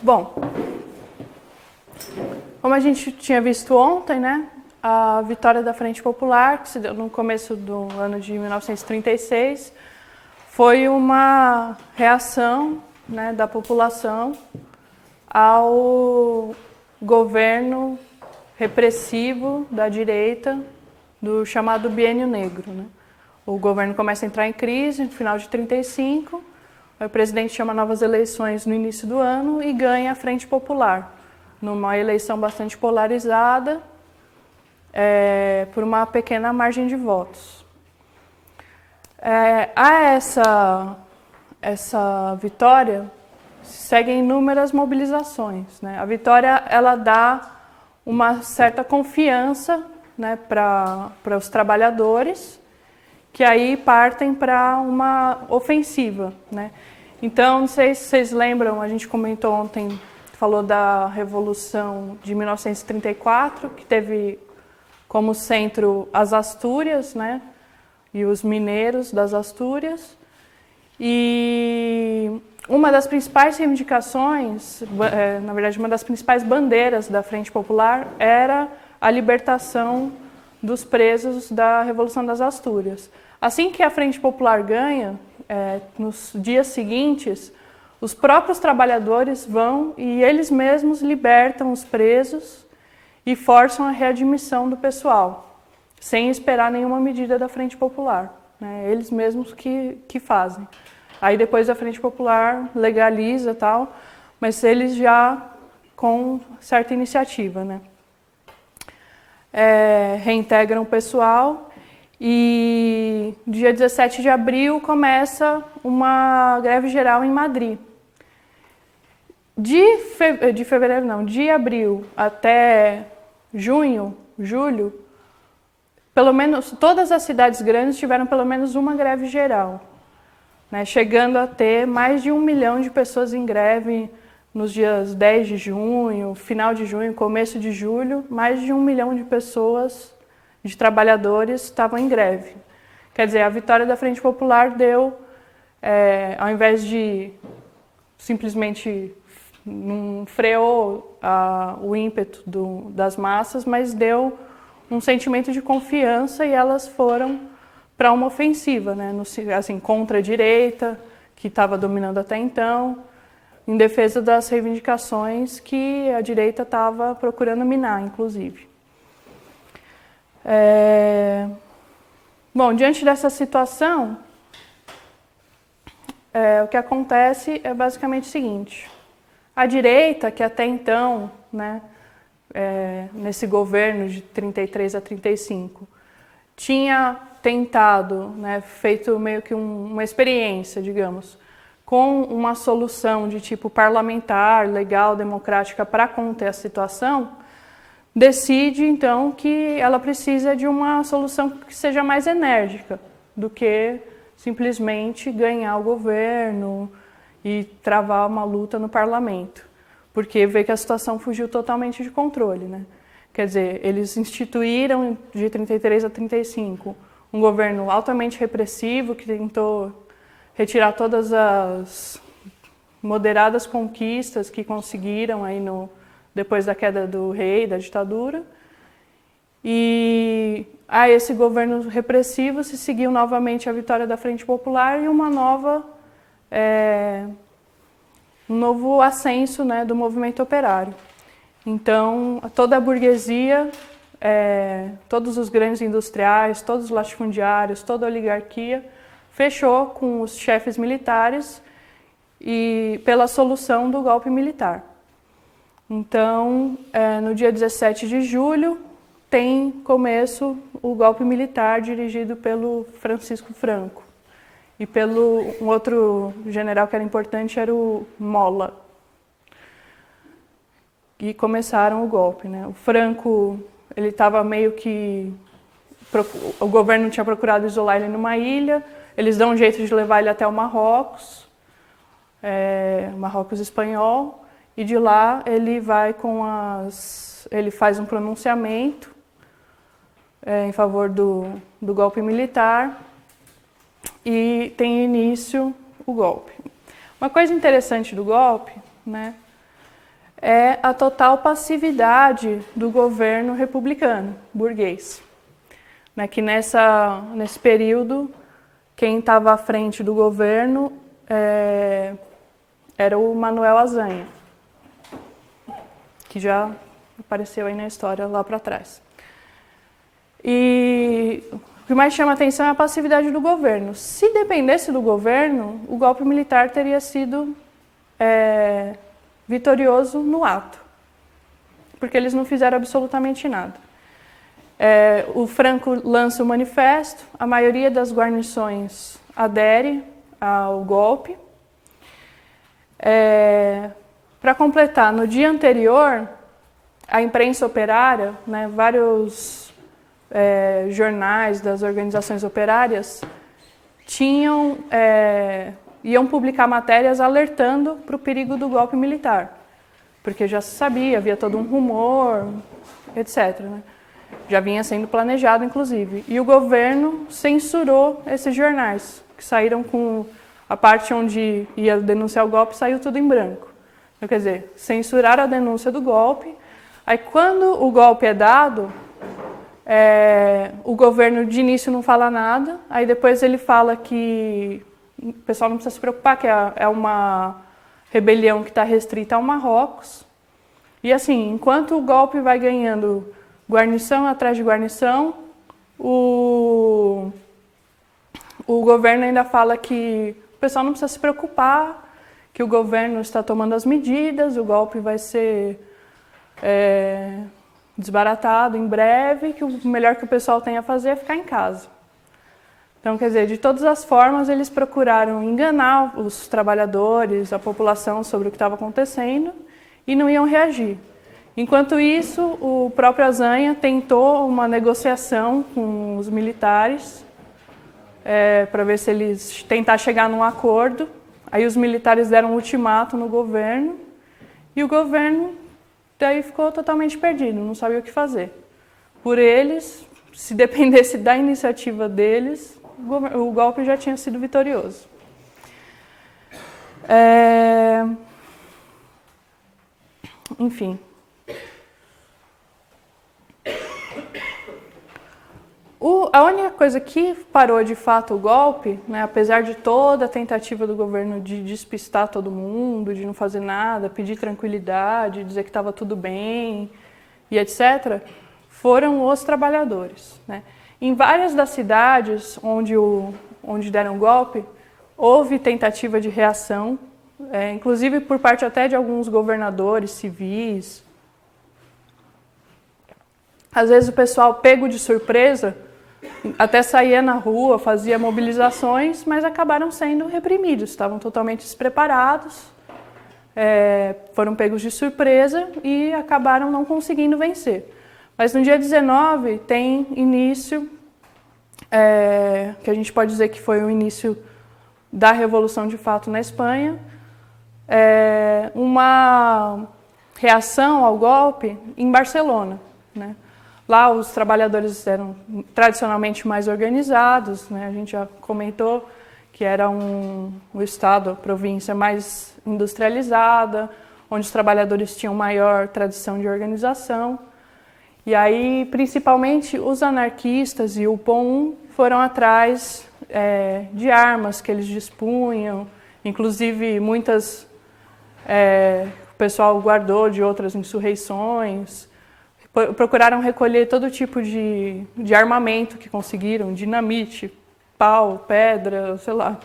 Bom, como a gente tinha visto ontem, né, a vitória da Frente Popular, que se deu no começo do ano de 1936, foi uma reação, né, da população ao governo repressivo da direita do chamado Biênio Negro, né? O governo começa a entrar em crise no final de 35, o presidente chama novas eleições no início do ano e ganha a Frente Popular, numa eleição bastante polarizada, por uma pequena margem de votos. Essa vitória seguem inúmeras mobilizações, né? A vitória ela dá uma certa confiança, né, para os trabalhadores, que aí partem para uma ofensiva, né? Então, não sei se vocês lembram, a gente comentou ontem, falou da Revolução de 1934, que teve como centro as Astúrias, né, e os mineiros das Astúrias. E uma das principais reivindicações, na verdade, uma das principais bandeiras da Frente Popular era a libertação dos presos da Revolução das Astúrias. Assim que a Frente Popular ganha, nos dias seguintes, os próprios trabalhadores vão e eles mesmos libertam os presos e forçam a readmissão do pessoal, sem esperar nenhuma medida da Frente Popular, né? Eles mesmos que fazem. Aí depois a Frente Popular legaliza e tal, mas eles já com certa iniciativa, né? Reintegram o pessoal e dia 17 de abril começa uma greve geral em Madrid. De abril até julho, pelo menos todas as cidades grandes tiveram pelo menos uma greve geral, né, chegando a ter mais de 1 milhão de pessoas em greve nos dias 10 de junho, final de junho, começo de julho, mais de 1 milhão de pessoas, de trabalhadores, estavam em greve. Quer dizer, a vitória da Frente Popular deu, ao invés de simplesmente não freou o ímpeto das massas, mas deu um sentimento de confiança e elas foram para uma ofensiva, né? Assim, contra a direita, que estava dominando até então, em defesa das reivindicações que a direita estava procurando minar, inclusive. Bom, diante dessa situação, o que acontece é basicamente o seguinte: a direita, que até então, né, nesse governo de 33 a 35, tinha tentado, né, feito meio que uma experiência, digamos, com uma solução de tipo parlamentar, legal, democrática para conter a situação, decide então que ela precisa de uma solução que seja mais enérgica do que simplesmente ganhar o governo e travar uma luta no parlamento, porque vê que a situação fugiu totalmente de controle, né? Quer dizer, eles instituíram de 33 a 35 um governo altamente repressivo que tentou retirar todas as moderadas conquistas que conseguiram aí depois da queda do rei, da ditadura. E a esse governo repressivo se seguiu novamente a vitória da Frente Popular e um novo ascenso, né, do movimento operário. Então, toda a burguesia, todos os grandes industriais, todos os latifundiários, toda a oligarquia fechou com os chefes militares e pela solução do golpe militar. Então, no dia 17 de julho, tem começo o golpe militar dirigido pelo Francisco Franco. E pelo um outro general que era importante era o Mola. E começaram o golpe, né? O Franco, ele estava meio que... O governo tinha procurado isolar ele numa ilha, eles dão um jeito de levar ele até o Marrocos, Marrocos espanhol, e de lá ele vai ele faz um pronunciamento em favor do golpe militar e tem início o golpe. Uma coisa interessante do golpe, né, é a total passividade do governo republicano, burguês. Né, que nesse período, quem estava à frente do governo era o Manuel Azaña, que já apareceu aí na história lá para trás. E o que mais chama a atenção é a passividade do governo. Se dependesse do governo, o golpe militar teria sido vitorioso no ato, porque eles não fizeram absolutamente nada. O Franco lança o manifesto, a maioria das guarnições adere ao golpe. Para completar, no dia anterior, a imprensa operária, né, vários jornais das organizações operárias iam publicar matérias alertando para o perigo do golpe militar, porque já se sabia, havia todo um rumor, etc., né? Já vinha sendo planejado, inclusive. E o governo censurou esses jornais, que saíram com a parte onde ia denunciar o golpe, saiu tudo em branco. Então, quer dizer, censuraram a denúncia do golpe. Aí, quando o golpe é dado, o governo de início não fala nada, aí depois ele fala que o pessoal não precisa se preocupar, que é uma rebelião que está restrita ao Marrocos. E assim, enquanto o golpe vai ganhando guarnição atrás de guarnição, o governo ainda fala que o pessoal não precisa se preocupar, que o governo está tomando as medidas, o golpe vai ser desbaratado em breve, que o melhor que o pessoal tem a fazer é ficar em casa. Então, quer dizer, de todas as formas, eles procuraram enganar os trabalhadores, a população sobre o que estava acontecendo e não iam reagir. Enquanto isso, o próprio Azaña tentou uma negociação com os militares para ver se eles tentar chegar num acordo. Aí os militares deram um ultimato no governo e o governo daí ficou totalmente perdido, não sabia o que fazer. Por eles, se dependesse da iniciativa deles, o golpe já tinha sido vitorioso. Enfim. A única coisa que parou de fato o golpe, né, apesar de toda a tentativa do governo de despistar todo mundo, de não fazer nada, pedir tranquilidade, dizer que estava tudo bem e etc., foram os trabalhadores. Né? Em várias das cidades onde deram o golpe, houve tentativa de reação, inclusive por parte até de alguns governadores civis. Às vezes o pessoal pego de surpresa até saía na rua, fazia mobilizações, mas acabaram sendo reprimidos, estavam totalmente despreparados, foram pegos de surpresa e acabaram não conseguindo vencer. Mas no dia 19 tem início, que a gente pode dizer que foi o início da Revolução de fato na Espanha, uma reação ao golpe em Barcelona, né? Lá os trabalhadores eram tradicionalmente mais organizados, né? A gente já comentou que era um estado, província mais industrializada, onde os trabalhadores tinham maior tradição de organização. E aí, principalmente, os anarquistas e o POUM foram atrás de armas que eles dispunham, inclusive muitas o pessoal guardou de outras insurreições. Procuraram recolher todo tipo de armamento que conseguiram, dinamite, pau, pedra, sei lá.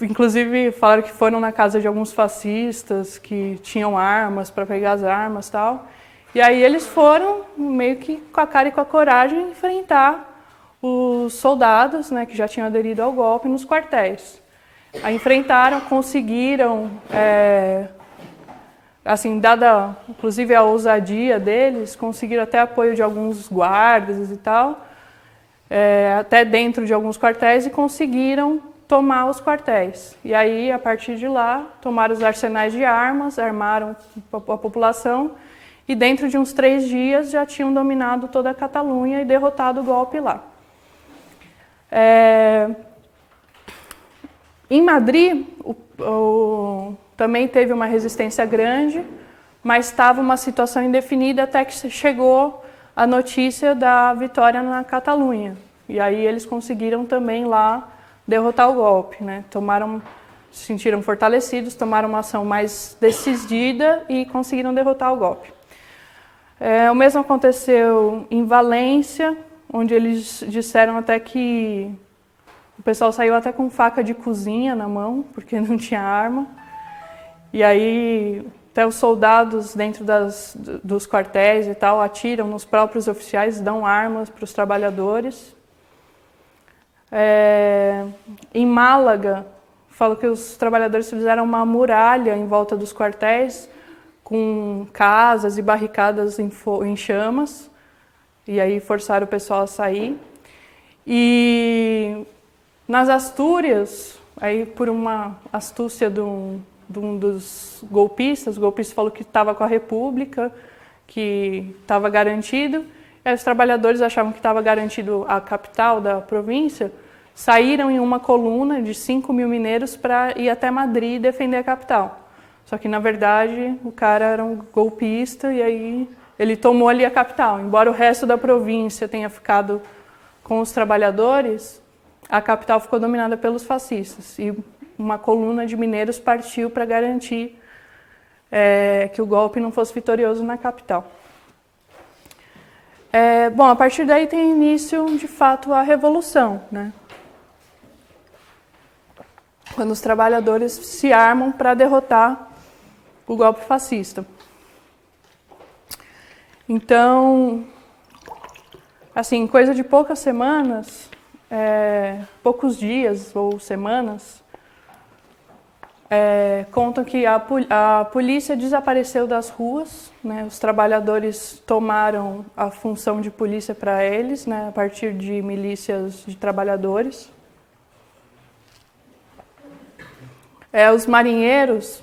Inclusive falaram que foram na casa de alguns fascistas que tinham armas para pegar as armas e tal. E aí eles foram meio que com a cara e com a coragem enfrentar os soldados, né, que já tinham aderido ao golpe nos quartéis. Aí enfrentaram, conseguiram... assim, dada inclusive a ousadia deles, conseguiram até apoio de alguns guardas e tal, até dentro de alguns quartéis, e conseguiram tomar os quartéis. E aí, a partir de lá, tomaram os arsenais de armas, armaram a população, e dentro de uns 3 dias já tinham dominado toda a Catalunha e derrotado o golpe lá. Em Madrid, também teve uma resistência grande, mas estava uma situação indefinida até que chegou a notícia da vitória na Catalunha. E aí eles conseguiram também lá derrotar o golpe, né? Se sentiram fortalecidos, tomaram uma ação mais decidida e conseguiram derrotar o golpe. O mesmo aconteceu em Valência, onde eles disseram até que o pessoal saiu até com faca de cozinha na mão, porque não tinha arma. E aí até os soldados dentro dos quartéis e tal atiram nos próprios oficiais, dão armas para os trabalhadores. Em Málaga, falo que os trabalhadores fizeram uma muralha em volta dos quartéis, com casas e barricadas em chamas, e aí forçaram o pessoal a sair. E nas Astúrias, aí por uma astúcia de um dos golpistas, o golpista falou que estava com a República, que estava garantido, e aí os trabalhadores achavam que estava garantido a capital da província, saíram em uma coluna de 5.000 mineiros para ir até Madrid e defender a capital. Só que, na verdade, o cara era um golpista e aí ele tomou ali a capital. Embora o resto da província tenha ficado com os trabalhadores, a capital ficou dominada pelos fascistas. E uma coluna de mineiros partiu para garantir que o golpe não fosse vitorioso na capital. Bom, a partir daí tem início, de fato, a Revolução, né? Quando os trabalhadores se armam para derrotar o golpe fascista. Então, assim, coisa de poucas semanas, poucos dias ou semanas, contam que a polícia desapareceu das ruas, né? Os trabalhadores tomaram a função de polícia para eles, né? A partir de milícias de trabalhadores. Os marinheiros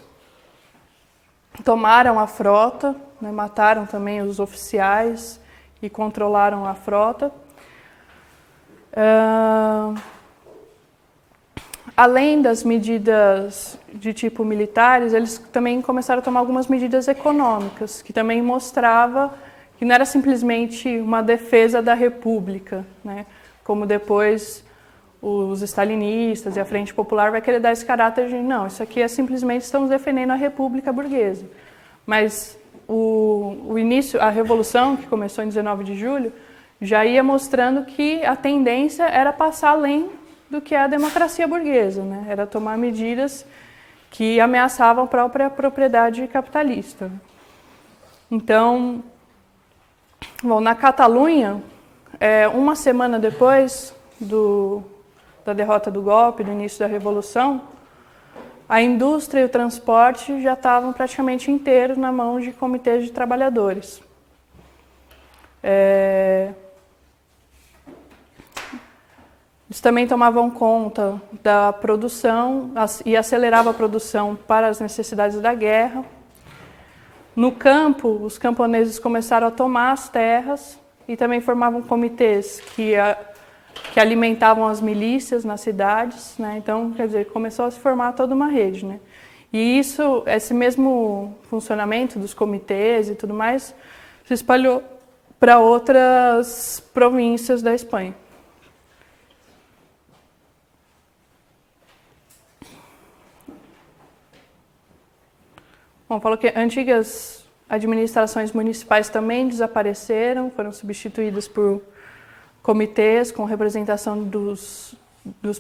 tomaram a frota, né? Mataram também os oficiais e controlaram a frota. Além das medidas de tipo militares, eles também começaram a tomar algumas medidas econômicas, que também mostrava que não era simplesmente uma defesa da República, né? Como depois os stalinistas e a Frente Popular vai querer dar esse caráter de não, isso aqui é simplesmente estamos defendendo a República Burguesa. Mas o início, a Revolução, que começou em 19 de julho, já ia mostrando que a tendência era passar além do que é a democracia burguesa, né? Era tomar medidas que ameaçavam a própria propriedade capitalista. Então, bom, na Catalunha, uma semana depois da derrota do golpe, do início da Revolução, a indústria e o transporte já estavam praticamente inteiros na mão de comitês de trabalhadores. Eles também tomavam conta da produção e aceleravam a produção para as necessidades da guerra. No campo, os camponeses começaram a tomar as terras e também formavam comitês que alimentavam as milícias nas cidades, né? Então, quer dizer, começou a se formar toda uma rede, né? E esse mesmo funcionamento dos comitês e tudo mais, se espalhou para outras províncias da Espanha. Bom, falou que antigas administrações municipais também desapareceram, foram substituídas por comitês com representação dos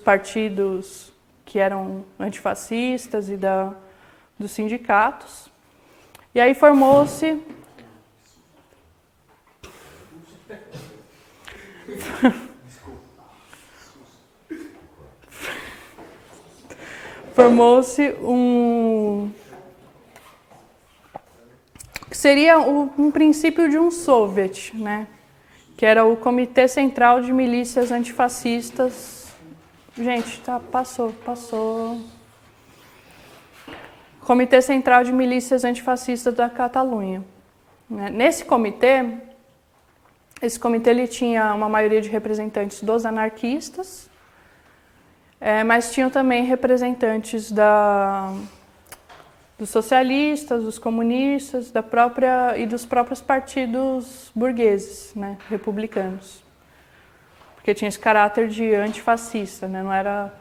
partidos que eram antifascistas e dos sindicatos. E aí formou-se que seria um princípio de um soviet, né? Que era o Comitê Central de Milícias Antifascistas. Gente, passou. Comitê Central de Milícias Antifascistas da Catalunha. Esse comitê ele tinha uma maioria de representantes dos anarquistas, mas tinham também representantes dos socialistas, dos comunistas, e dos próprios partidos burgueses, né, republicanos. Porque tinha esse caráter de antifascista, né, não era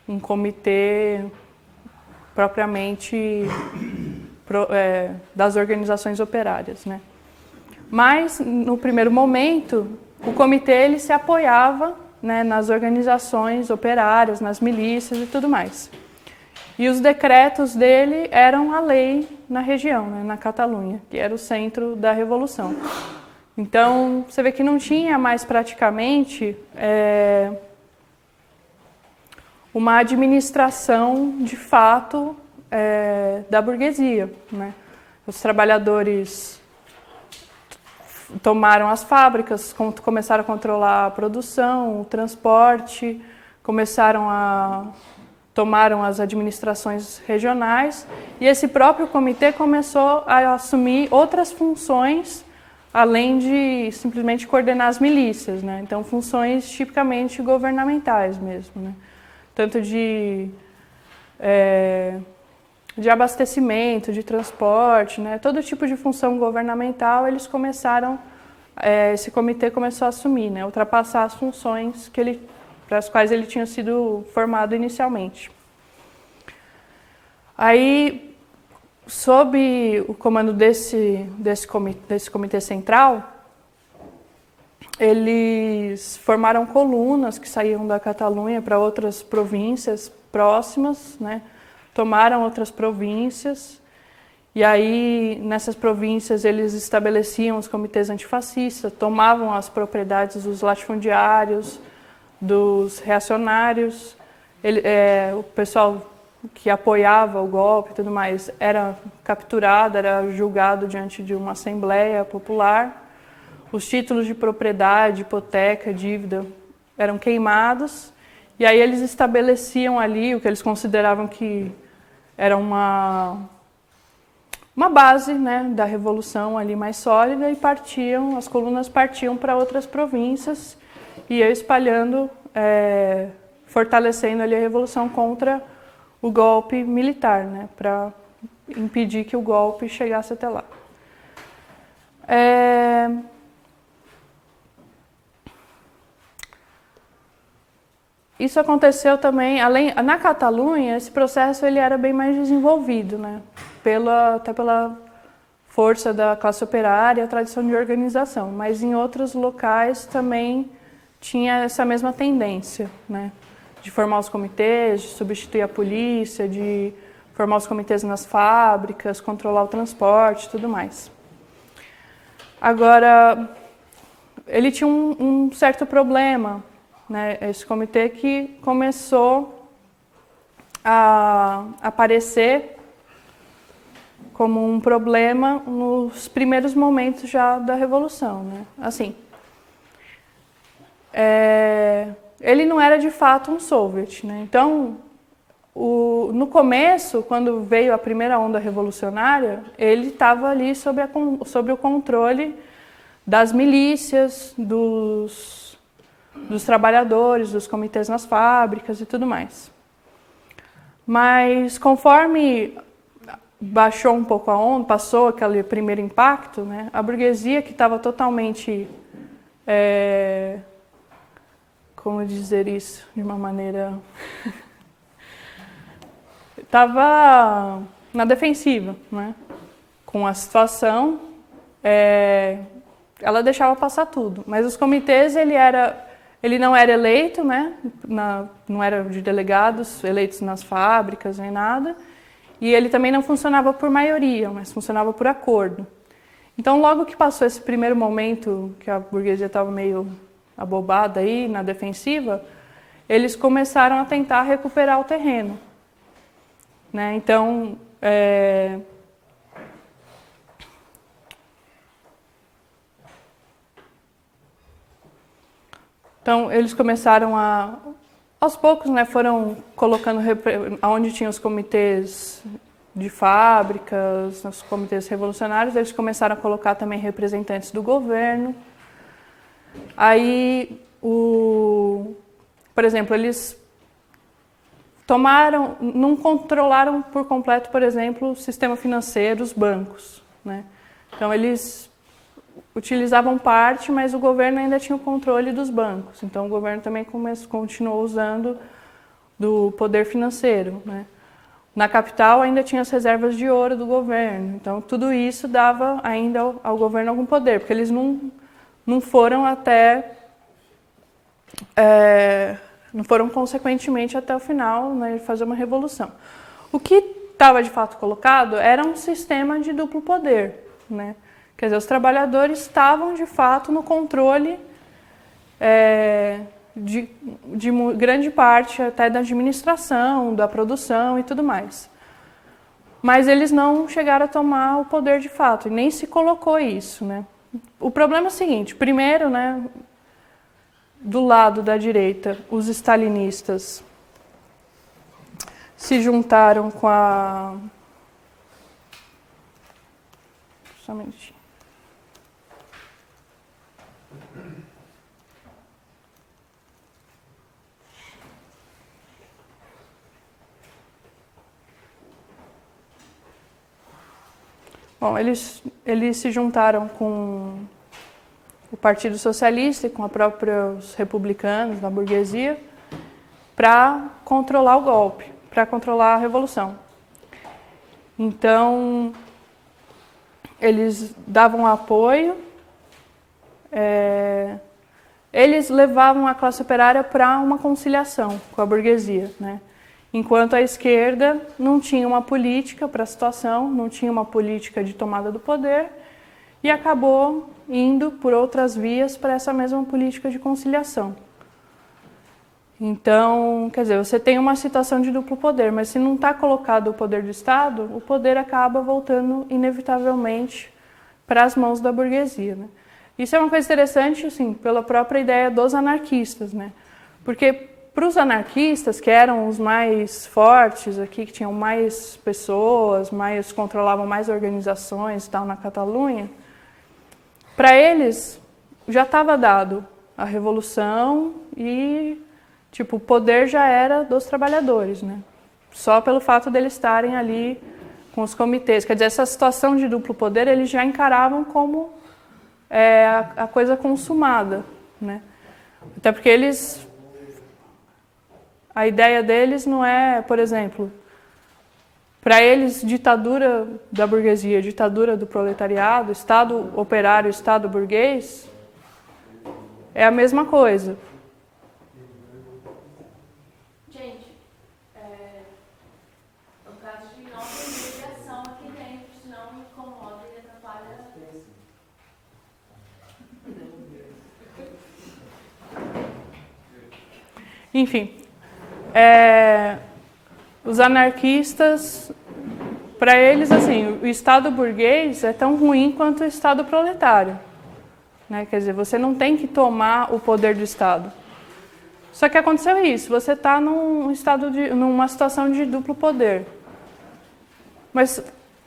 um comitê propriamente das organizações operárias, né. Mas, no primeiro momento, o comitê ele se apoiava, né, nas organizações operárias, nas milícias e tudo mais. E os decretos dele eram a lei na região, né, na Catalunha, que era o centro da Revolução. Então, você vê que não tinha mais praticamente uma administração de fato da burguesia, né? Os trabalhadores tomaram as fábricas, começaram a controlar a produção, o transporte, tomaram as administrações regionais, e esse próprio comitê começou a assumir outras funções, além de simplesmente coordenar as milícias, né? Então, funções tipicamente governamentais mesmo, né? Tanto de abastecimento, de transporte, né? Todo tipo de função governamental eles começaram, esse comitê começou a assumir, né? Ultrapassar as funções para as quais ele tinha sido formado inicialmente. Aí, sob o comando desse comitê central, eles formaram colunas que saíam da Catalunha para outras províncias próximas, né? Tomaram outras províncias, e aí nessas províncias eles estabeleciam os comitês antifascistas, tomavam as propriedades dos latifundiários, dos reacionários, o pessoal que apoiava o golpe e tudo mais era capturado, era julgado diante de uma assembleia popular, os títulos de propriedade, hipoteca, dívida eram queimados, e aí eles estabeleciam ali o que eles consideravam que era uma base, né, da revolução ali mais sólida, e as colunas partiam para outras províncias e ia espalhando, fortalecendo ali a revolução contra o golpe militar, né, para impedir que o golpe chegasse até lá. Isso aconteceu também, na Catalunha, esse processo ele era bem mais desenvolvido, né? Até pela força da classe operária e a tradição de organização, mas em outros locais também tinha essa mesma tendência, né? De formar os comitês, de substituir a polícia, de formar os comitês nas fábricas, controlar o transporte e tudo mais. Agora, ele tinha um certo problema, né, esse comitê que começou a aparecer como um problema nos primeiros momentos já da Revolução, né? Assim, ele não era de fato um soviet, né? Então, no começo, quando veio a primeira onda revolucionária, ele estava ali sob o controle das milícias, dos trabalhadores, dos comitês nas fábricas e tudo mais. Mas conforme baixou um pouco a onda, passou aquele primeiro impacto, né, a burguesia que estava totalmente, como dizer isso de uma maneira, estava na defensiva, né, com a situação, ela deixava passar tudo. Mas os comitês, ele não era eleito, né? Não era de delegados eleitos nas fábricas nem nada, e ele também não funcionava por maioria, mas funcionava por acordo. Então, logo que passou esse primeiro momento, que a burguesia estava meio abobada aí, na defensiva, eles começaram a tentar recuperar o terreno, né? Então, eles começaram aos poucos, né, foram colocando onde tinha os comitês de fábricas, os comitês revolucionários, eles começaram a colocar também representantes do governo. Aí, por exemplo, eles não controlaram por completo, por exemplo, o sistema financeiro, os bancos, né? Então, eles utilizavam parte, mas o governo ainda tinha o controle dos bancos. Então, o governo também continuou usando do poder financeiro, né? Na capital ainda tinha as reservas de ouro do governo. Então, tudo isso dava ainda ao governo algum poder, porque eles não foram não foram consequentemente até o final, né, fazer uma revolução. O que estava de fato colocado era um sistema de duplo poder, né? Quer dizer, os trabalhadores estavam de fato no controle de grande parte até da administração, da produção e tudo mais. Mas eles não chegaram a tomar o poder de fato, e nem se colocou isso, né? O problema é o seguinte, primeiro, né, do lado da direita, os stalinistas se juntaram com a... Só um minutinho. Bom, eles se juntaram com o Partido Socialista e com os próprios republicanos, da burguesia, para controlar o golpe, para controlar a revolução. Então, eles davam apoio, eles levavam a classe operária para uma conciliação com a burguesia, né? Enquanto a esquerda não tinha uma política para a situação, não tinha uma política de tomada do poder e acabou indo por outras vias para essa mesma política de conciliação. Então, quer dizer, você tem uma situação de duplo poder, mas se não está colocado o poder do Estado, o poder acaba voltando inevitavelmente para as mãos da burguesia, né? Isso é uma coisa interessante, assim, pela própria ideia dos anarquistas, né? Porque para os anarquistas, que eram os mais fortes aqui, que tinham mais pessoas, controlavam mais organizações e tal na Catalunha, para eles já estava dado a revolução e tipo, o poder já era dos trabalhadores, né? Só pelo fato deles estarem ali com os comitês. Quer dizer, essa situação de duplo poder eles já encaravam como a coisa consumada, né? Até porque a ideia deles não é, por exemplo, para eles, ditadura da burguesia, ditadura do proletariado, Estado operário, Estado burguês, é a mesma coisa. Gente, no caso de não ter mediação aqui dentro, senão me incomoda e atrapalha. Enfim. Os anarquistas, para eles, assim, o Estado burguês é tão ruim quanto o Estado proletário, né? Quer dizer, você não tem que tomar o poder do Estado. Só que aconteceu isso, você está numa situação de duplo poder. Mas,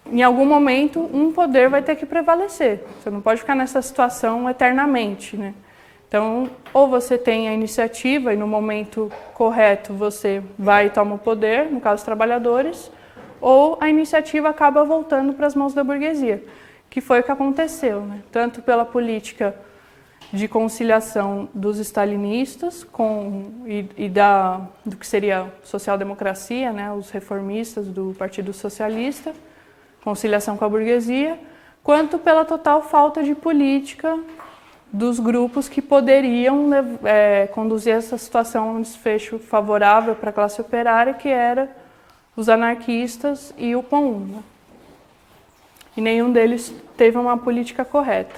em algum momento, um poder vai ter que prevalecer. Você não pode ficar nessa situação eternamente, né? Então, ou você tem a iniciativa e no momento correto você vai e toma o poder, no caso dos trabalhadores, ou a iniciativa acaba voltando para as mãos da burguesia, que foi o que aconteceu, né? Tanto pela política de conciliação dos stalinistas do que seria social-democracia, né? Os reformistas do Partido Socialista, conciliação com a burguesia, quanto pela total falta de política dos grupos que poderiam conduzir essa situação a um desfecho favorável para a classe operária, que era os anarquistas e o PAN, né? E nenhum deles teve uma política correta.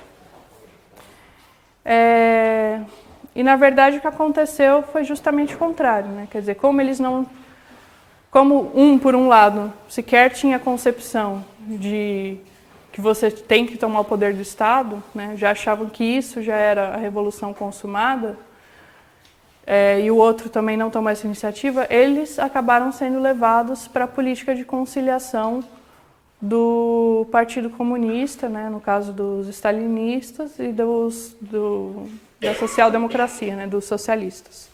E, na verdade, o que aconteceu foi justamente o contrário, né? Quer dizer, por um lado, sequer tinha concepção de que você tem que tomar o poder do Estado, né? Já achavam que isso já era a revolução consumada, e o outro também não tomou essa iniciativa, eles acabaram sendo levados para a política de conciliação do Partido Comunista, né? No caso dos stalinistas e da social-democracia, né? Dos socialistas.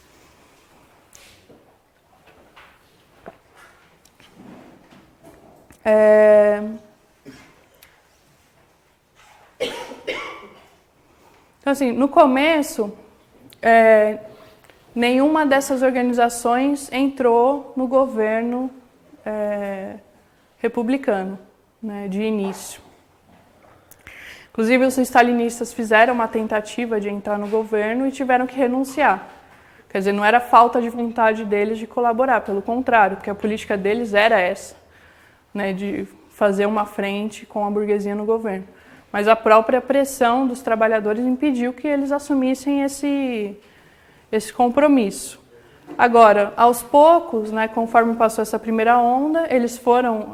Então, assim, no começo, nenhuma dessas organizações entrou no governo republicano, né, de início. Inclusive, os stalinistas fizeram uma tentativa de entrar no governo e tiveram que renunciar. Quer dizer, não era falta de vontade deles de colaborar, pelo contrário, porque a política deles era essa, né, de fazer uma frente com a burguesia no governo. Mas a própria pressão dos trabalhadores impediu que eles assumissem esse compromisso. Agora, aos poucos, né, conforme passou essa primeira onda,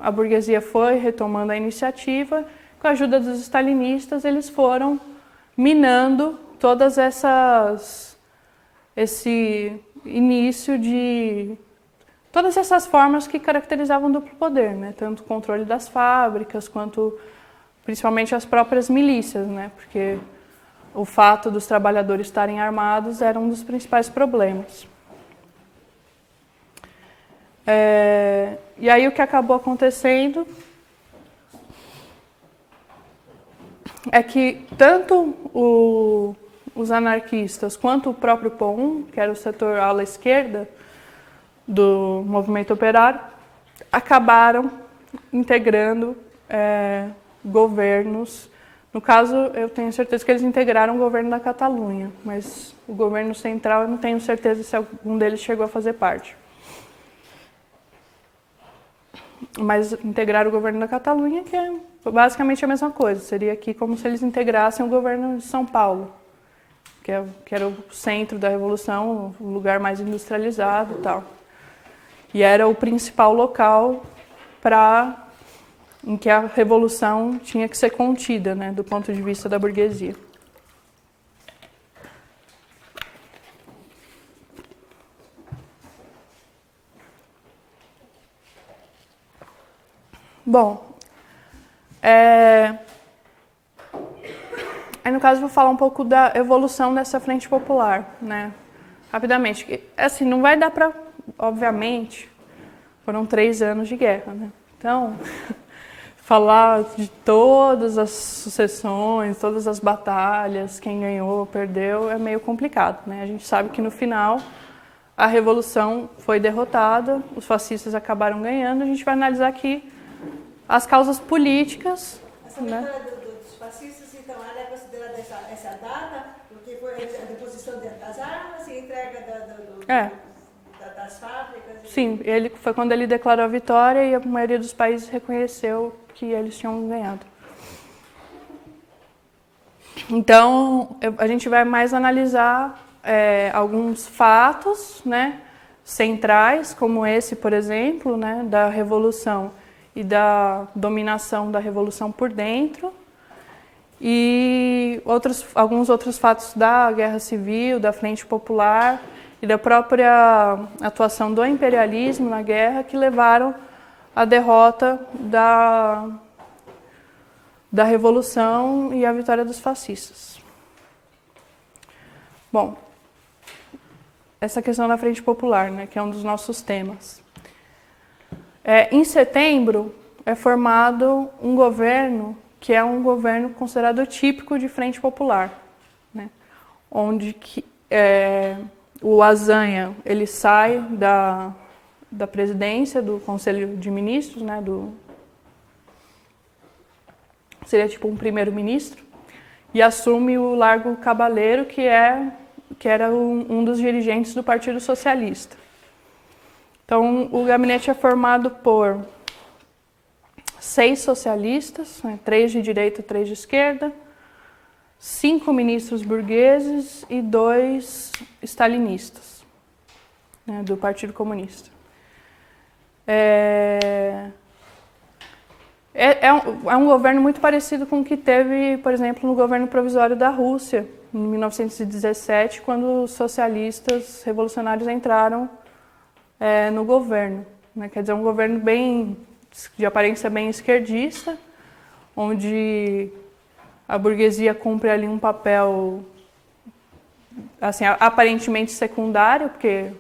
a burguesia foi retomando a iniciativa, com a ajuda dos stalinistas, eles foram minando todas esse início de todas essas formas que caracterizavam o duplo poder, né? Tanto o controle das fábricas, quanto principalmente as próprias milícias, né? Porque o fato dos trabalhadores estarem armados era um dos principais problemas. E aí o que acabou acontecendo é que tanto os anarquistas quanto o próprio POUM, que era o setor ala esquerda do movimento operário, acabaram integrando governos. No caso, eu tenho certeza que eles integraram o governo da Catalunha, mas o governo central eu não tenho certeza se algum deles chegou a fazer parte. Mas integraram o governo da Catalunha, que é basicamente a mesma coisa. Seria aqui como se eles integrassem o governo de São Paulo, que era o centro da Revolução, o lugar mais industrializado e tal. E era o principal local em que a Revolução tinha que ser contida, né, do ponto de vista da burguesia. Bom, aí no caso vou falar um pouco da evolução dessa frente popular, né, rapidamente. Assim, não vai dar para, obviamente, foram 3 anos de guerra, né, então falar de todas as sucessões, todas as batalhas, quem ganhou, perdeu, é meio complicado, né, a gente sabe que no final a Revolução foi derrotada, os fascistas acabaram ganhando, a gente vai analisar aqui as causas políticas. Essa vitória dos fascistas, então, ela é considerada essa data, porque foi a deposição das armas e entrega das fábricas? Sim, foi quando ele declarou a vitória e a maioria dos países reconheceu que eles tinham ganhado. Então, a gente vai mais analisar alguns fatos, né, centrais, como esse, por exemplo, né, da Revolução e da dominação da Revolução por dentro, e alguns outros fatos da Guerra Civil, da Frente Popular e da própria atuação do imperialismo na guerra, que levaram à derrota da Revolução e à vitória dos fascistas. Bom, essa questão da Frente Popular, né, que é um dos nossos temas. Em setembro é formado um governo que é um governo considerado típico de Frente Popular, né? Onde o Azanha ele sai da presidência do Conselho de Ministros, né? Seria tipo um primeiro-ministro, e assume o Largo Cabaleiro, que era um dos dirigentes do Partido Socialista. Então, o gabinete é formado por 6 socialistas, né, 3 de direita, 3 de esquerda, 5 ministros burgueses e 2 stalinistas, né, do Partido Comunista. É um governo muito parecido com o que teve, por exemplo, no governo provisório da Rússia, em 1917, quando os socialistas revolucionários entraram no governo, né? Quer dizer, um governo de aparência bem esquerdista, onde a burguesia cumpre ali um papel assim, aparentemente secundário, porque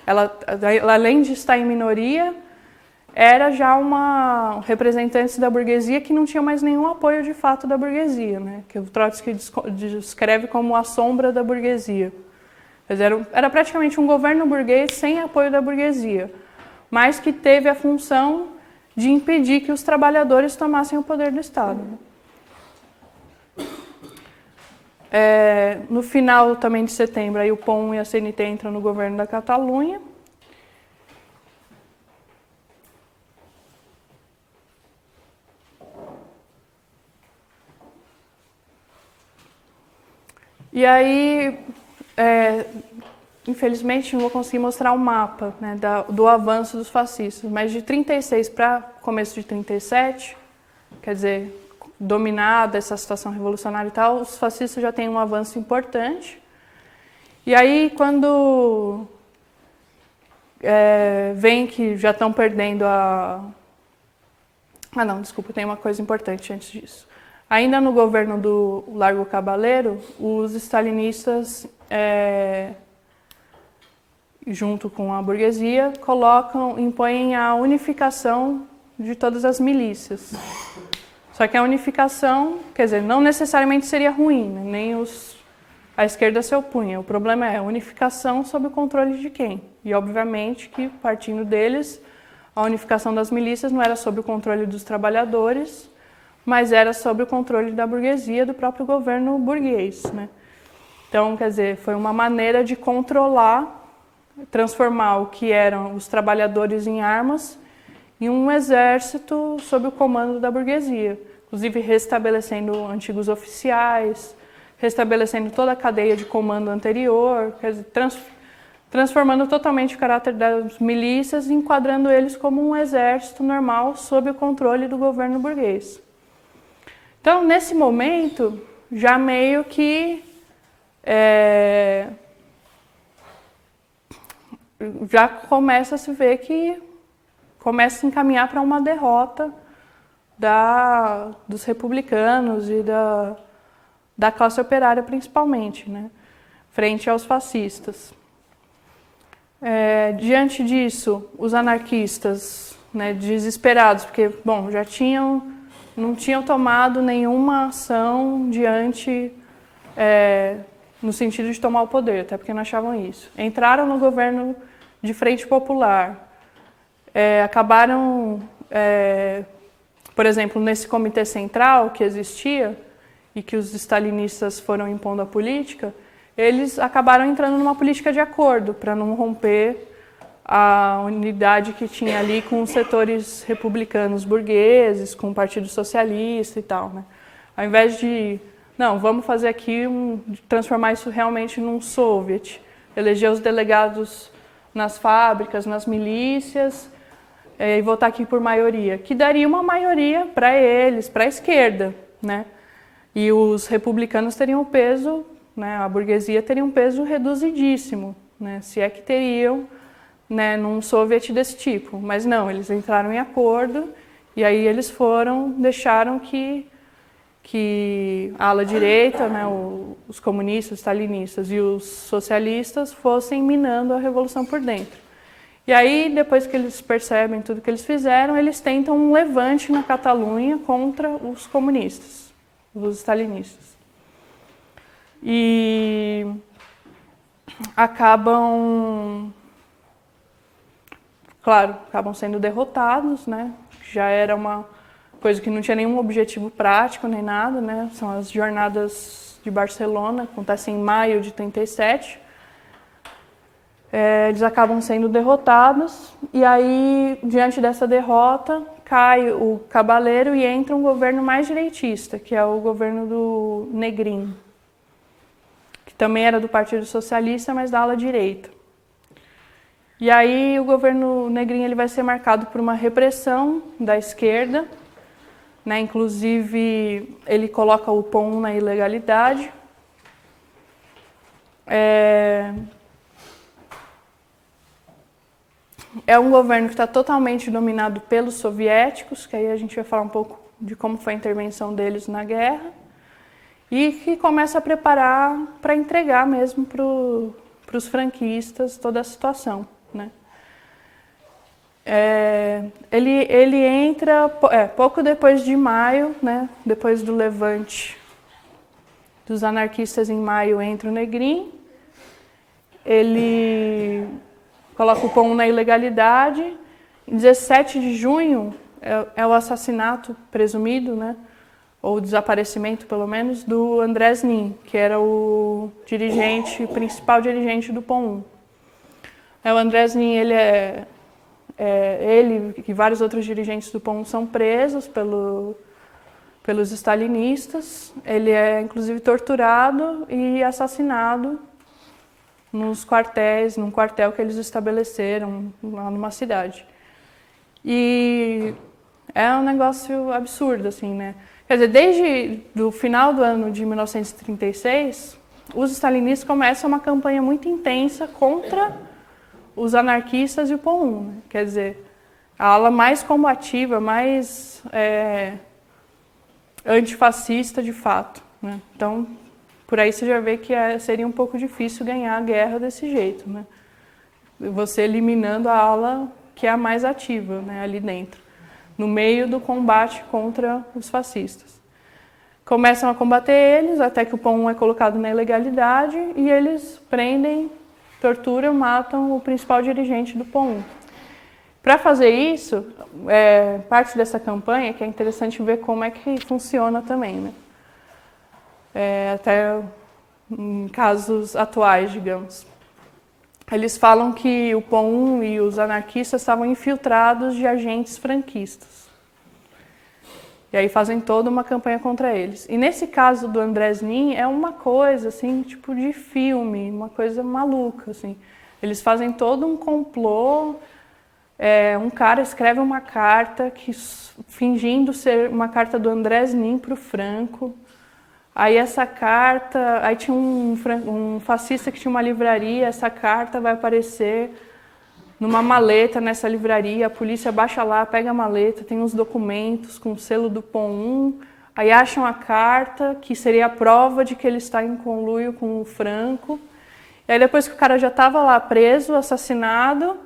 ela, além de estar em minoria, era já representantes da burguesia que não tinham mais nenhum apoio de fato da burguesia, né? Que o Trotsky descreve como a sombra da burguesia. Era praticamente um governo burguês sem apoio da burguesia, mas que teve a função de impedir que os trabalhadores tomassem o poder do Estado. No final também de setembro, aí o POM e a CNT entram no governo da Catalunha. E aí, infelizmente, não vou conseguir mostrar o mapa, né, do avanço dos fascistas, mas de 36 para começo de 37, quer dizer, dominada essa situação revolucionária e tal, os fascistas já têm um avanço importante. E aí, quando vem que já estão perdendo não, desculpa, tem uma coisa importante antes disso. Ainda no governo do Largo Cabaleiro, os stalinistas, junto com a burguesia, impõem a unificação de todas as milícias. Só que a unificação, quer dizer, não necessariamente seria ruim, né? Nem a esquerda se opunha. O problema é a unificação sob o controle de quem? E, obviamente, que partindo deles, a unificação das milícias não era sob o controle dos trabalhadores, mas era sob o controle da burguesia, do próprio governo burguês, né? Então, quer dizer, foi uma maneira de controlar, transformar o que eram os trabalhadores em armas em um exército sob o comando da burguesia, inclusive restabelecendo antigos oficiais, restabelecendo toda a cadeia de comando anterior, quer dizer, transformando totalmente o caráter das milícias e enquadrando eles como um exército normal sob o controle do governo burguês. Então, nesse momento, já meio que já começa a se ver que começa a se encaminhar para uma derrota dos republicanos e da classe operária, principalmente, né, frente aos fascistas. Diante disso, os anarquistas, né, desesperados, porque, bom, não tinham tomado nenhuma ação diante, no sentido de tomar o poder, até porque não achavam isso. Entraram no governo de Frente Popular, acabaram, por exemplo, nesse comitê central que existia e que os stalinistas foram impondo a política, eles acabaram entrando numa política de acordo para não romper a unidade que tinha ali com os setores republicanos burgueses, com o Partido Socialista e tal, né? Ao invés de, não, vamos fazer aqui, transformar isso realmente num soviet, eleger os delegados nas fábricas, nas milícias, e votar aqui por maioria, que daria uma maioria para eles, para a esquerda, né? E os republicanos teriam o peso, né, a burguesia teria um peso reduzidíssimo, né, se é que teriam, né, num soviet desse tipo. Mas não, eles entraram em acordo e aí eles deixaram que a ala direita, né, os comunistas, os stalinistas e os socialistas fossem minando a revolução por dentro. E aí, depois que eles percebem tudo que eles fizeram, eles tentam um levante na Catalunha contra os comunistas, os stalinistas. E acabam sendo derrotados, né? Já era uma coisa que não tinha nenhum objetivo prático nem nada, né? São as jornadas de Barcelona, acontecem em maio de 37. Eles acabam sendo derrotados e aí, diante dessa derrota, cai o Cabaleiro e entra um governo mais direitista, que é o governo do Negrin, que também era do Partido Socialista, mas da ala direita. E aí o governo Negrin ele vai ser marcado por uma repressão da esquerda, né? Inclusive ele coloca o POM na ilegalidade. É um governo que está totalmente dominado pelos soviéticos, que aí a gente vai falar um pouco de como foi a intervenção deles na guerra, e que começa a preparar para entregar mesmo para os franquistas toda a situação, né? Ele entra pouco depois de maio, né? Depois do levante dos anarquistas em maio, entra o Negrin. Ele coloca o POUM na ilegalidade. Em 17 de junho é o assassinato presumido, né? Ou desaparecimento, pelo menos, do Andrés Nin, que era o principal dirigente do POUM. O Andrés Nin, ele e vários outros dirigentes do POUM são presos pelos stalinistas. Ele é, inclusive, torturado e assassinado num quartel que eles estabeleceram lá numa cidade. E é um negócio absurdo, assim, né? Quer dizer, desde o final do ano de 1936, os stalinistas começam uma campanha muito intensa contra os anarquistas e o POUM, né? Quer dizer, a ala mais combativa, mais antifascista de fato, né? Então, por aí você já vê que seria um pouco difícil ganhar a guerra desse jeito, né? Você eliminando a ala que é a mais ativa, né, ali dentro, no meio do combate contra os fascistas. Começam a combater eles, até que o POUM é colocado na ilegalidade e eles prendem, torturam, matam o principal dirigente do POUM. Para fazer isso, parte dessa campanha, que é interessante ver como é que funciona também, né? Até em casos atuais, digamos. Eles falam que o POUM e os anarquistas estavam infiltrados de agentes franquistas. E aí fazem toda uma campanha contra eles. E nesse caso do Andrés Nin, é uma coisa, assim, tipo de filme, uma coisa maluca, assim. Eles fazem todo um complô. Um cara escreve uma carta fingindo ser uma carta do Andrés Nin para o Franco. Aí essa carta, aí tinha um fascista que tinha uma livraria, essa carta vai aparecer numa maleta nessa livraria, a polícia baixa lá, pega a maleta, tem uns documentos com o selo do POUM, aí acham a carta, que seria a prova de que ele está em conluio com o Franco. E aí depois que o cara já estava lá preso, assassinado,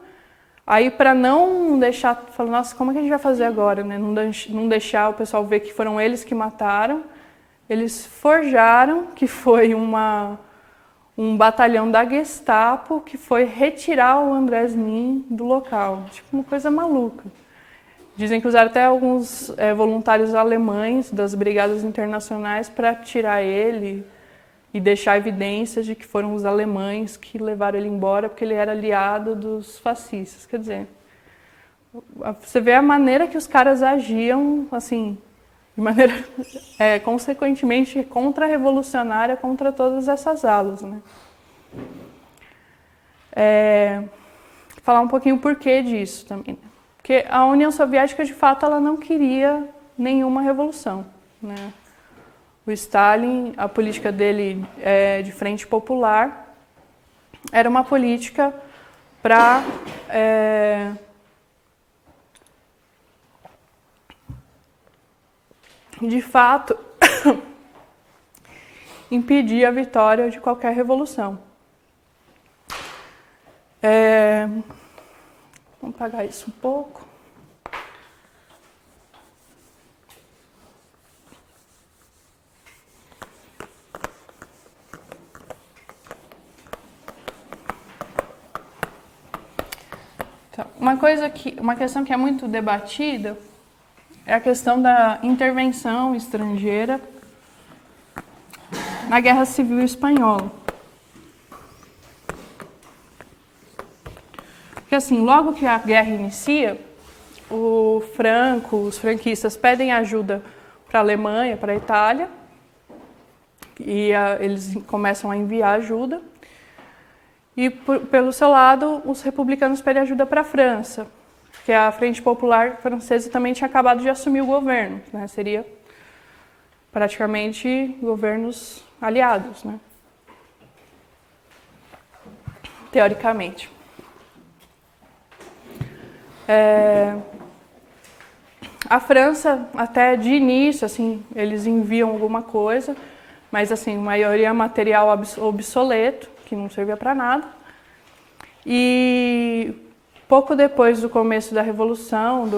aí para não deixar, falou, nossa, como é que a gente vai fazer agora, né? Não deixar o pessoal ver que foram eles que mataram. Eles forjaram que foi um batalhão da Gestapo que foi retirar o Andrés Nin do local. Tipo, uma coisa maluca. Dizem que usaram até alguns voluntários alemães das brigadas internacionais para tirar ele e deixar evidências de que foram os alemães que levaram ele embora porque ele era aliado dos fascistas. Quer dizer, você vê a maneira que os caras agiam, assim, de maneira, consequentemente, contra-revolucionária contra todas essas alas, né? Falar um pouquinho o porquê disso também. Né? Porque a União Soviética, de fato, ela não queria nenhuma revolução, né? O Stalin, a política dele de frente popular, era uma política para de fato, impedir a vitória de qualquer revolução. Vamos apagar isso um pouco. Então, uma questão que é muito debatida é a questão da intervenção estrangeira na Guerra Civil Espanhola. Porque assim, logo que a guerra inicia, os franquistas pedem ajuda para a Alemanha, para a Itália, e eles começam a enviar ajuda. E pelo seu lado, os republicanos pedem ajuda para a França, porque a Frente Popular Francesa também tinha acabado de assumir o governo, né? Seria praticamente governos aliados, né? Teoricamente. A França, até de início, assim, eles enviam alguma coisa, mas assim, a maioria é material obsoleto, que não servia para nada. E pouco depois do começo da Revolução,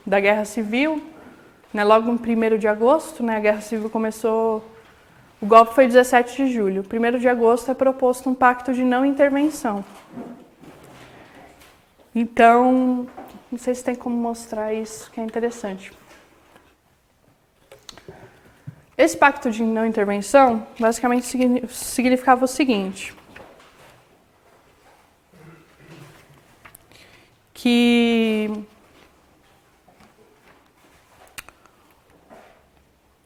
da Guerra Civil, né, logo em 1º de agosto, né, a Guerra Civil começou, o golpe foi 17 de julho. 1º de agosto é proposto um pacto de não intervenção. Então, não sei se tem como mostrar isso, que é interessante. Esse pacto de não intervenção, basicamente, significava o seguinte: que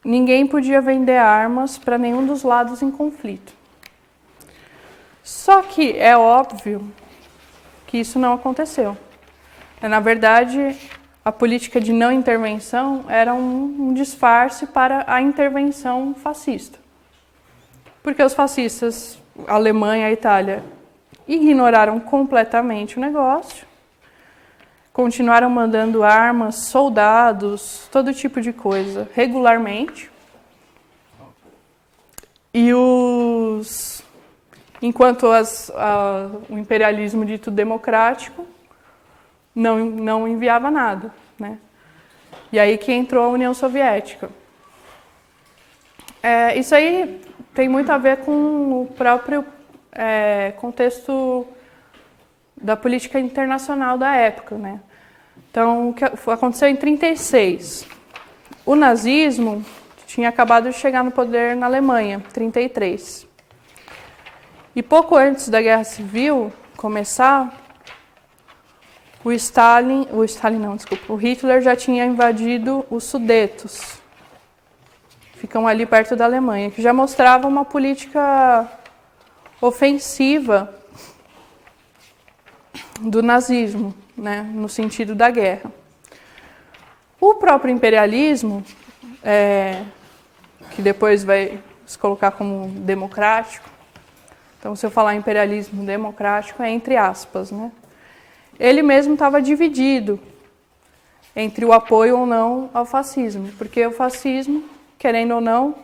ninguém podia vender armas para nenhum dos lados em conflito. Só que é óbvio que isso não aconteceu. Na verdade, a política de não intervenção era um disfarce para a intervenção fascista. Porque os fascistas, a Alemanha e a Itália, ignoraram completamente o negócio, continuaram mandando armas, soldados, todo tipo de coisa, regularmente. E enquanto o imperialismo dito democrático não enviava nada, né? E aí que entrou a União Soviética. Isso aí tem muito a ver com o próprio contexto da política internacional da época, né? Então, o que aconteceu em 1936? O nazismo tinha acabado de chegar no poder na Alemanha, 1933. E pouco antes da Guerra Civil começar, o Hitler já tinha invadido os Sudetos, ficam ali perto da Alemanha, que já mostrava uma política ofensiva do nazismo, né, no sentido da guerra. O próprio imperialismo, que depois vai se colocar como democrático, então se eu falar imperialismo democrático é entre aspas, né? Ele mesmo estava dividido entre o apoio ou não ao fascismo, porque o fascismo, querendo ou não,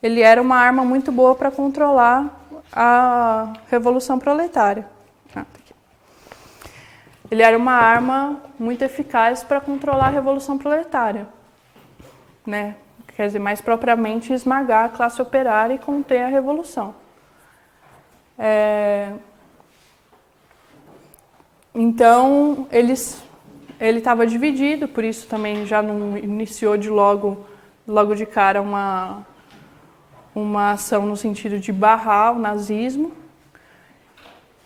ele era uma arma muito boa para controlar a Revolução Proletária. Ele era uma arma muito eficaz para controlar a Revolução Proletária, né? Quer dizer, mais propriamente esmagar a classe operária e conter a Revolução. Então, ele estava dividido, por isso também já não iniciou logo de cara uma ação no sentido de barrar o nazismo.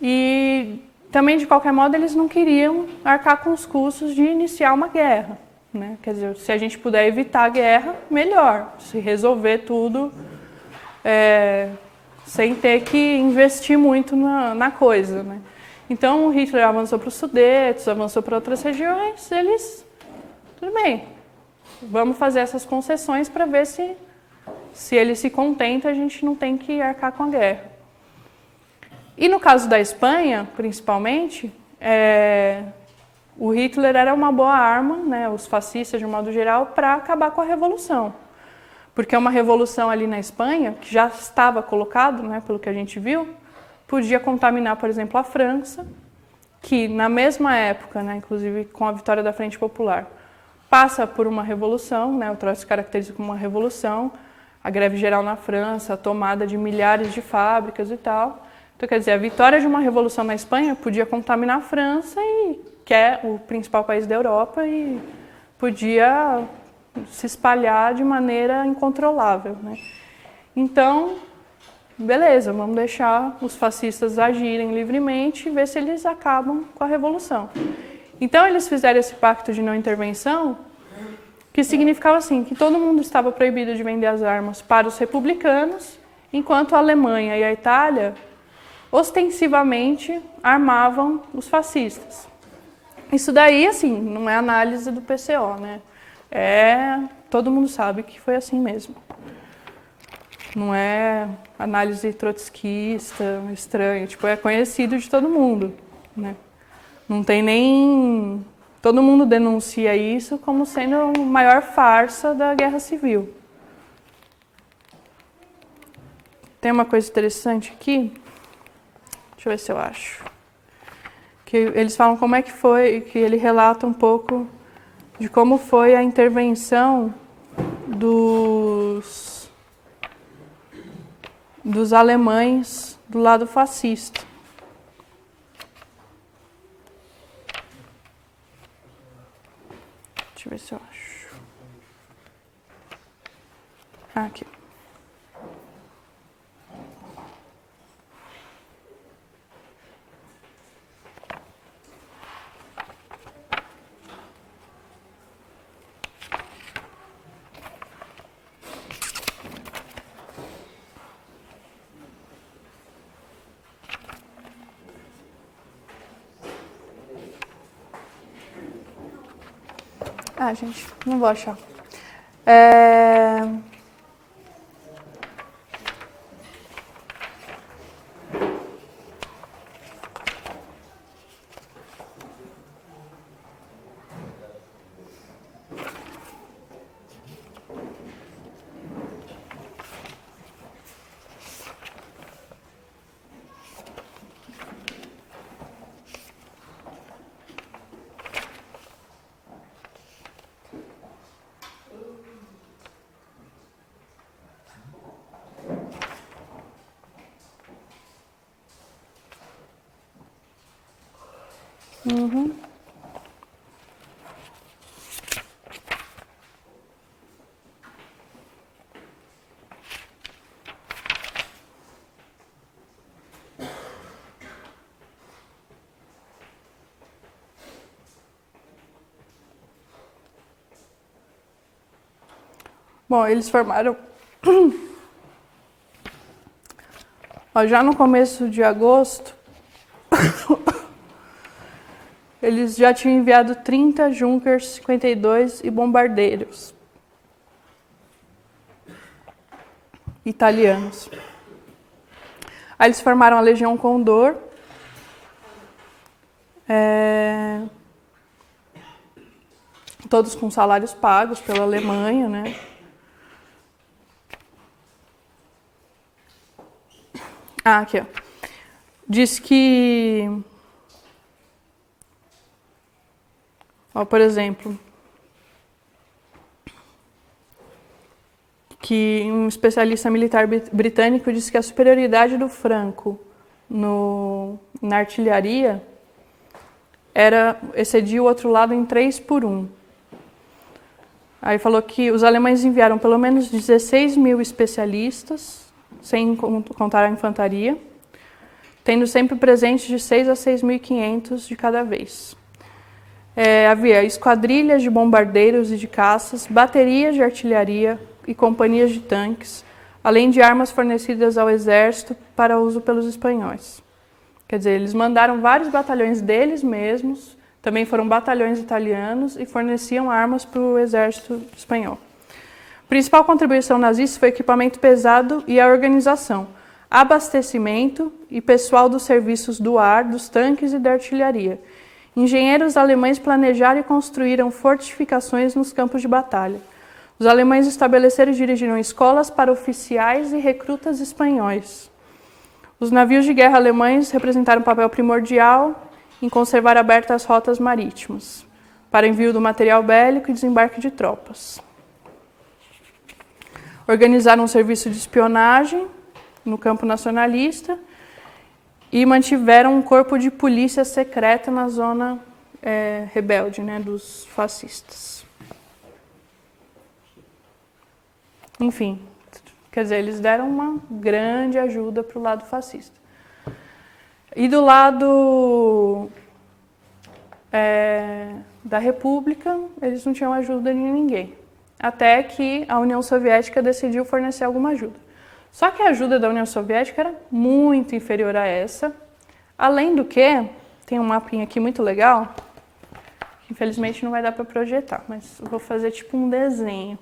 E também, de qualquer modo, eles não queriam arcar com os custos de iniciar uma guerra, né? Quer dizer, se a gente puder evitar a guerra, melhor. Se resolver tudo sem ter que investir muito na coisa, né? Então, o Hitler avançou para os Sudetos, avançou para outras regiões, tudo bem, vamos fazer essas concessões para ver se ele se contenta, a gente não tem que arcar com a guerra. E no caso da Espanha, principalmente, o Hitler era uma boa arma, né, os fascistas de um modo geral, para acabar com a Revolução. Porque uma revolução ali na Espanha, que já estava colocado, né, pelo que a gente viu, podia contaminar, por exemplo, a França, que na mesma época, né, inclusive com a vitória da Frente Popular, passa por uma revolução, né, o Trotsky se caracteriza como uma revolução, a greve geral na França, a tomada de milhares de fábricas e tal. Então, quer dizer, a vitória de uma revolução na Espanha podia contaminar a França, que é o principal país da Europa, e podia se espalhar de maneira incontrolável, né? Então, beleza, vamos deixar os fascistas agirem livremente e ver se eles acabam com a revolução. Então, eles fizeram esse pacto de não intervenção, que significava assim, que todo mundo estava proibido de vender as armas para os republicanos, enquanto a Alemanha e a Itália ostensivamente armavam os fascistas. Isso daí, assim, não é análise do PCO, né? Todo mundo sabe que foi assim mesmo. Não é análise trotskista, estranha, tipo, é conhecido de todo mundo, né? Não tem nem... Todo mundo denuncia isso como sendo a maior farsa da Guerra Civil. Tem uma coisa interessante aqui, deixa eu ver se eu acho, que que eles falam como é que foi, que ele relata um pouco de como foi a intervenção dos alemães do lado fascista. Deixa eu ver se eu acho. Aqui. Ah, gente, não vou achar. Uhum. Bom, eles formaram... Ó, já no começo de agosto, eles já tinham enviado 30 Junkers 52 e bombardeiros italianos. Aí eles formaram a Legião Condor, todos com salários pagos pela Alemanha, né? Ah, aqui, ó. Diz que... Ó, por exemplo, que um especialista militar britânico disse que a superioridade do Franco na artilharia excedia o outro lado em 3-1. Aí falou que os alemães enviaram pelo menos 16 mil especialistas, sem contar a infantaria, tendo sempre presentes de 6 a 6.500 de cada vez. Havia esquadrilhas de bombardeiros e de caças, baterias de artilharia e companhias de tanques, além de armas fornecidas ao exército para uso pelos espanhóis. Quer dizer, eles mandaram vários batalhões deles mesmos, também foram batalhões italianos e forneciam armas para o exército espanhol. A principal contribuição nazista foi equipamento pesado e a organização, abastecimento e pessoal dos serviços do ar, dos tanques e da artilharia. Engenheiros alemães planejaram e construíram fortificações nos campos de batalha. Os alemães estabeleceram e dirigiram escolas para oficiais e recrutas espanhóis. Os navios de guerra alemães representaram um papel primordial em conservar abertas rotas marítimas, para envio do material bélico e desembarque de tropas. Organizaram um serviço de espionagem no campo nacionalista e mantiveram um corpo de polícia secreta na zona rebelde, né, dos fascistas. Enfim, quer dizer, eles deram uma grande ajuda para o lado fascista. E do lado da República, eles não tinham ajuda de ninguém. Até que a União Soviética decidiu fornecer alguma ajuda. Só que a ajuda da União Soviética era muito inferior a essa. Além do que, tem um mapinha aqui muito legal, que infelizmente não vai dar para projetar, mas eu vou fazer tipo um desenho.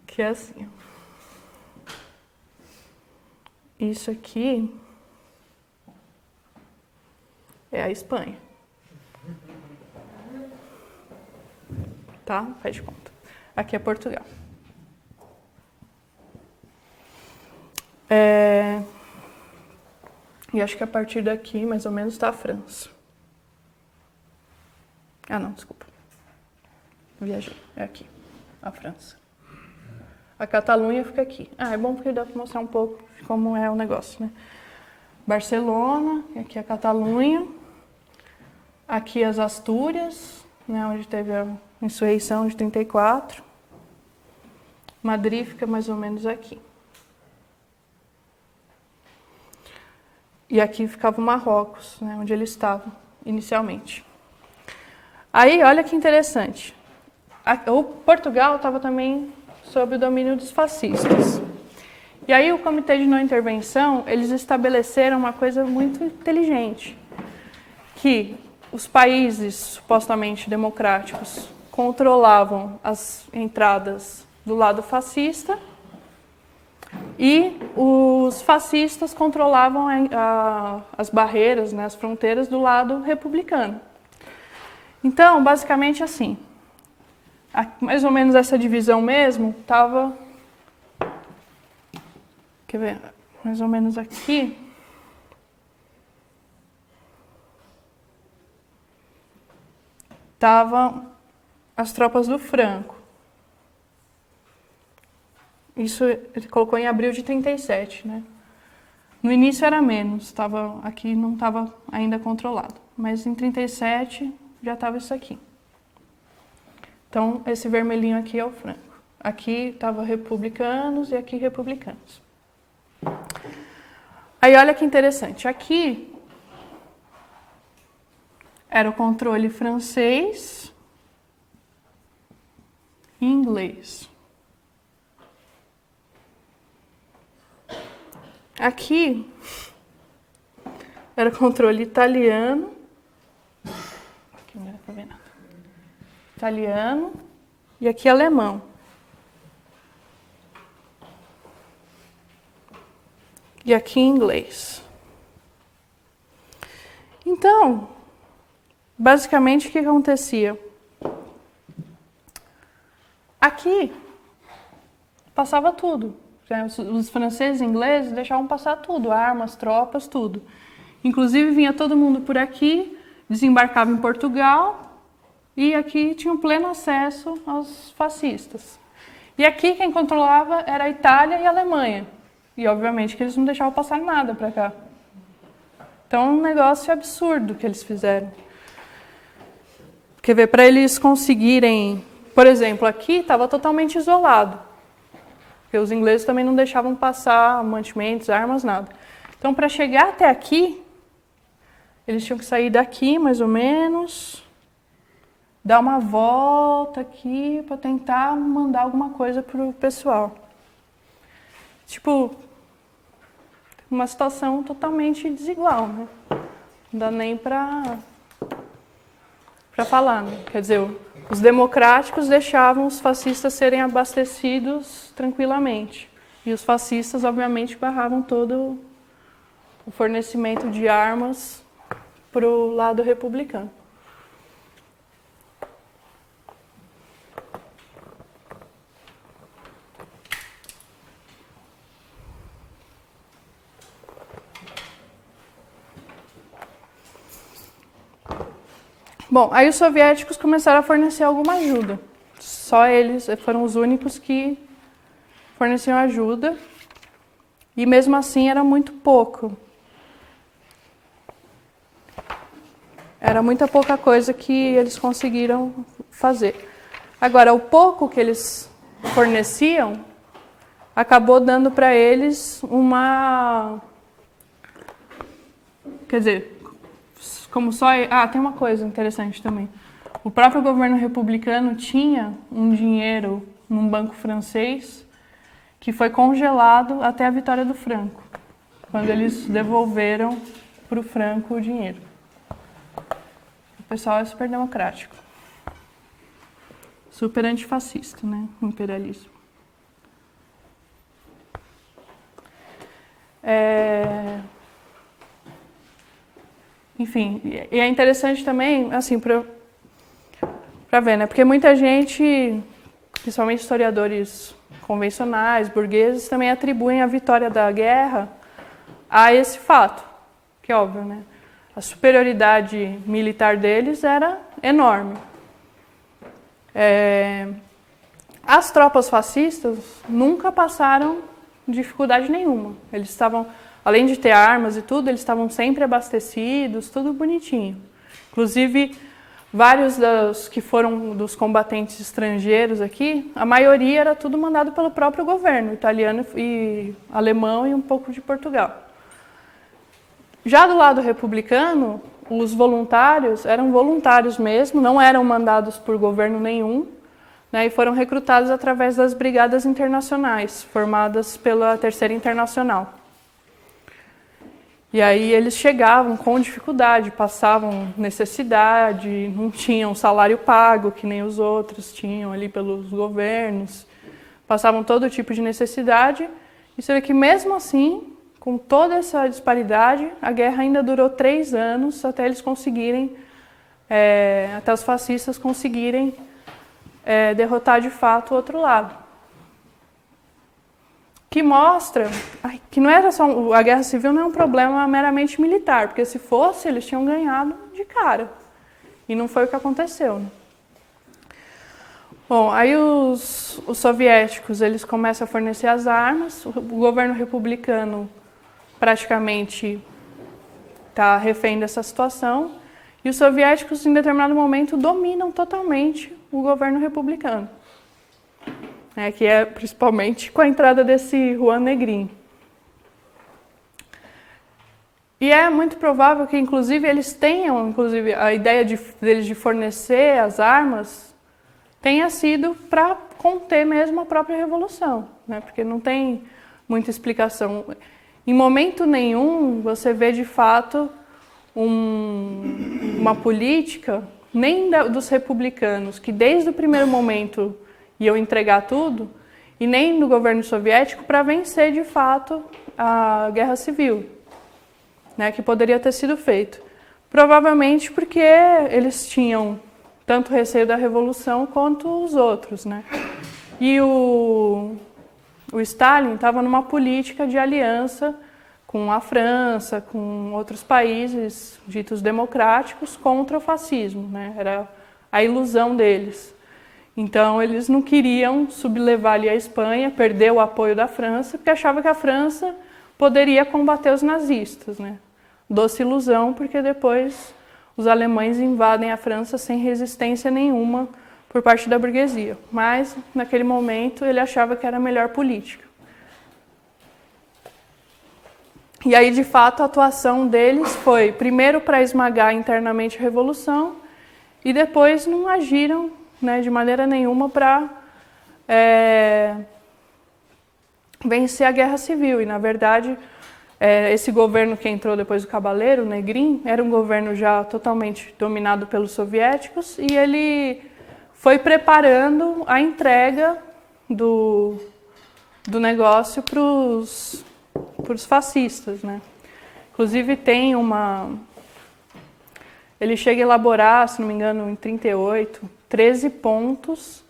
Que é assim. Isso aqui é a Espanha. Tá? Faz de conta. Aqui é Portugal. E acho que a partir daqui, mais ou menos, está a França. Ah, não, desculpa. Viajei. É aqui, a França. A Catalunha fica aqui. Ah, é bom porque dá para mostrar um pouco como é o negócio, né? Barcelona, aqui a Catalunha. Aqui as Astúrias, né, onde teve a insurreição de 34. Madrid fica mais ou menos aqui. E aqui ficava o Marrocos, né, onde eles estavam inicialmente. Aí, olha que interessante. O Portugal estava também sob o domínio dos fascistas. E aí o Comitê de Não Intervenção, eles estabeleceram uma coisa muito inteligente, que os países supostamente democráticos controlavam as entradas do lado fascista e os fascistas controlavam as barreiras, né, as fronteiras do lado republicano. Então, basicamente assim, mais ou menos essa divisão mesmo estava, quer ver, mais ou menos aqui. Estavam as tropas do Franco. Isso ele colocou em abril de 37, né? No início era menos, aqui não estava ainda controlado, mas em 37 já estava isso aqui. Então, esse vermelhinho aqui é o Franco. Aqui estava republicanos e aqui republicanos. Aí olha que interessante, aqui era o controle francês e inglês. Aqui era o controle italiano. Aqui não era para ver nada. Italiano e aqui alemão. E aqui inglês. Então, basicamente, o que acontecia? Aqui, passava tudo. Os franceses e ingleses deixavam passar tudo, armas, tropas, tudo. Inclusive, vinha todo mundo por aqui, desembarcava em Portugal e aqui tinha um pleno acesso aos fascistas. E aqui quem controlava era a Itália e a Alemanha. E, obviamente, que eles não deixavam passar nada para cá. Então, um negócio absurdo que eles fizeram. Quer ver, para eles conseguirem... Por exemplo, aqui estava totalmente isolado. Porque os ingleses também não deixavam passar mantimentos, armas, nada. Então, para chegar até aqui, eles tinham que sair daqui, mais ou menos, dar uma volta aqui para tentar mandar alguma coisa para o pessoal. Tipo, uma situação totalmente desigual, né? Não dá nem para falar, né? Quer dizer, os democráticos deixavam os fascistas serem abastecidos tranquilamente. E os fascistas, obviamente, barravam todo o fornecimento de armas para o lado republicano. Bom, aí os soviéticos começaram a fornecer alguma ajuda. Só eles foram os únicos que forneciam ajuda. E mesmo assim era muito pouco. Era muita pouca coisa que eles conseguiram fazer. Agora, o pouco que eles forneciam acabou dando para eles uma... Quer dizer... Como só... tem uma coisa interessante também. O próprio governo republicano tinha um dinheiro num banco francês que foi congelado até a vitória do Franco, quando eles devolveram para o Franco o dinheiro. O pessoal é super democrático. Super antifascista, né? O imperialismo. Enfim, e é interessante também, assim, para ver, né? Porque muita gente, principalmente historiadores convencionais, burgueses, também atribuem a vitória da guerra a esse fato. porque é óbvio, né? A superioridade militar deles era enorme. As tropas fascistas nunca passaram dificuldade nenhuma. Eles estavam, além de ter armas e tudo, eles estavam sempre abastecidos, tudo bonitinho. Inclusive, vários que foram dos combatentes estrangeiros aqui, a maioria era tudo mandado pelo próprio governo, italiano e alemão e um pouco de Portugal. Já do lado republicano, os voluntários eram voluntários mesmo, não eram mandados por governo nenhum, né, e foram recrutados através das brigadas internacionais, formadas pela Terceira Internacional. E aí eles chegavam com dificuldade, passavam necessidade, não tinham salário pago, que nem os outros tinham ali pelos governos, passavam todo tipo de necessidade. E você vê que mesmo assim, com toda essa disparidade, a guerra ainda durou 3 anos até eles conseguirem, até os fascistas conseguirem derrotar de fato o outro lado. Que mostra que não era só a guerra civil, não é um problema meramente militar, porque se fosse, eles tinham ganhado de cara. E não foi o que aconteceu, né? Bom, aí os soviéticos, eles começam a fornecer as armas, o governo republicano praticamente está refém dessa situação, e os soviéticos, em determinado momento, dominam totalmente o governo republicano. Que é principalmente com a entrada desse Juan Negrin. E é muito provável que, inclusive, eles tenham, a ideia deles de fornecer as armas tenha sido para conter mesmo a própria revolução, né? Porque não tem muita explicação. Em momento nenhum você vê, de fato, uma política, nem dos republicanos, que desde o primeiro momento iam entregar tudo, e nem do governo soviético para vencer, de fato, a guerra civil, né, que poderia ter sido feito. Provavelmente porque eles tinham tanto receio da revolução quanto os outros, né? E o Stalin estava numa política de aliança com a França, com outros países ditos democráticos contra o fascismo, né? Era a ilusão deles. Então, eles não queriam sublevar ali a Espanha, perder o apoio da França, porque achavam que a França poderia combater os nazistas, né? Doce ilusão, porque depois os alemães invadem a França sem resistência nenhuma por parte da burguesia. Mas, naquele momento, ele achava que era a melhor política. E aí, de fato, a atuação deles foi, primeiro, para esmagar internamente a revolução, e depois não agiram, né, de maneira nenhuma para vencer a guerra civil. E, na verdade, esse governo que entrou depois do Cabaleiro, o Negrin, era um governo já totalmente dominado pelos soviéticos, e ele foi preparando a entrega do negócio para os fascistas, né? Inclusive tem ele chega a elaborar, se não me engano, em 1938, 13 pontos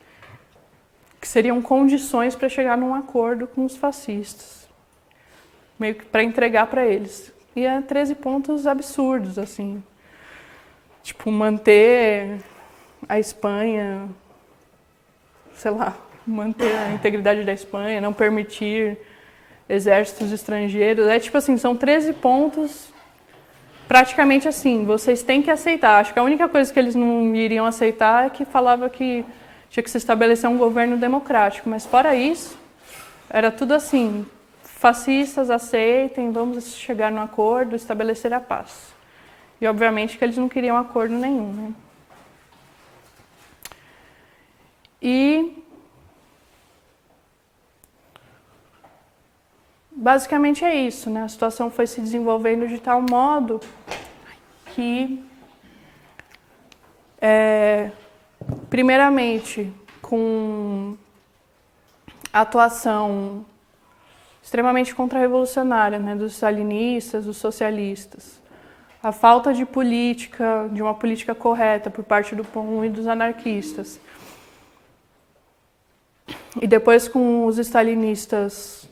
que seriam condições para chegar num acordo com os fascistas, meio que para entregar para eles. E 13 pontos absurdos, assim, tipo, manter a Espanha, sei lá, manter a integridade da Espanha, não permitir exércitos estrangeiros. Tipo assim, são 13 pontos praticamente assim, vocês têm que aceitar. Acho que a única coisa que eles não iriam aceitar é que falava que tinha que se estabelecer um governo democrático. Mas fora isso, era tudo assim, fascistas aceitem, vamos chegar num acordo, estabelecer a paz. E obviamente que eles não queriam acordo nenhum, né? E basicamente é isso, né? A situação foi se desenvolvendo de tal modo que, primeiramente, com a atuação extremamente contra-revolucionária, né, dos stalinistas, dos socialistas, a falta de política, de uma política correta por parte do POM e dos anarquistas, e depois com os stalinistas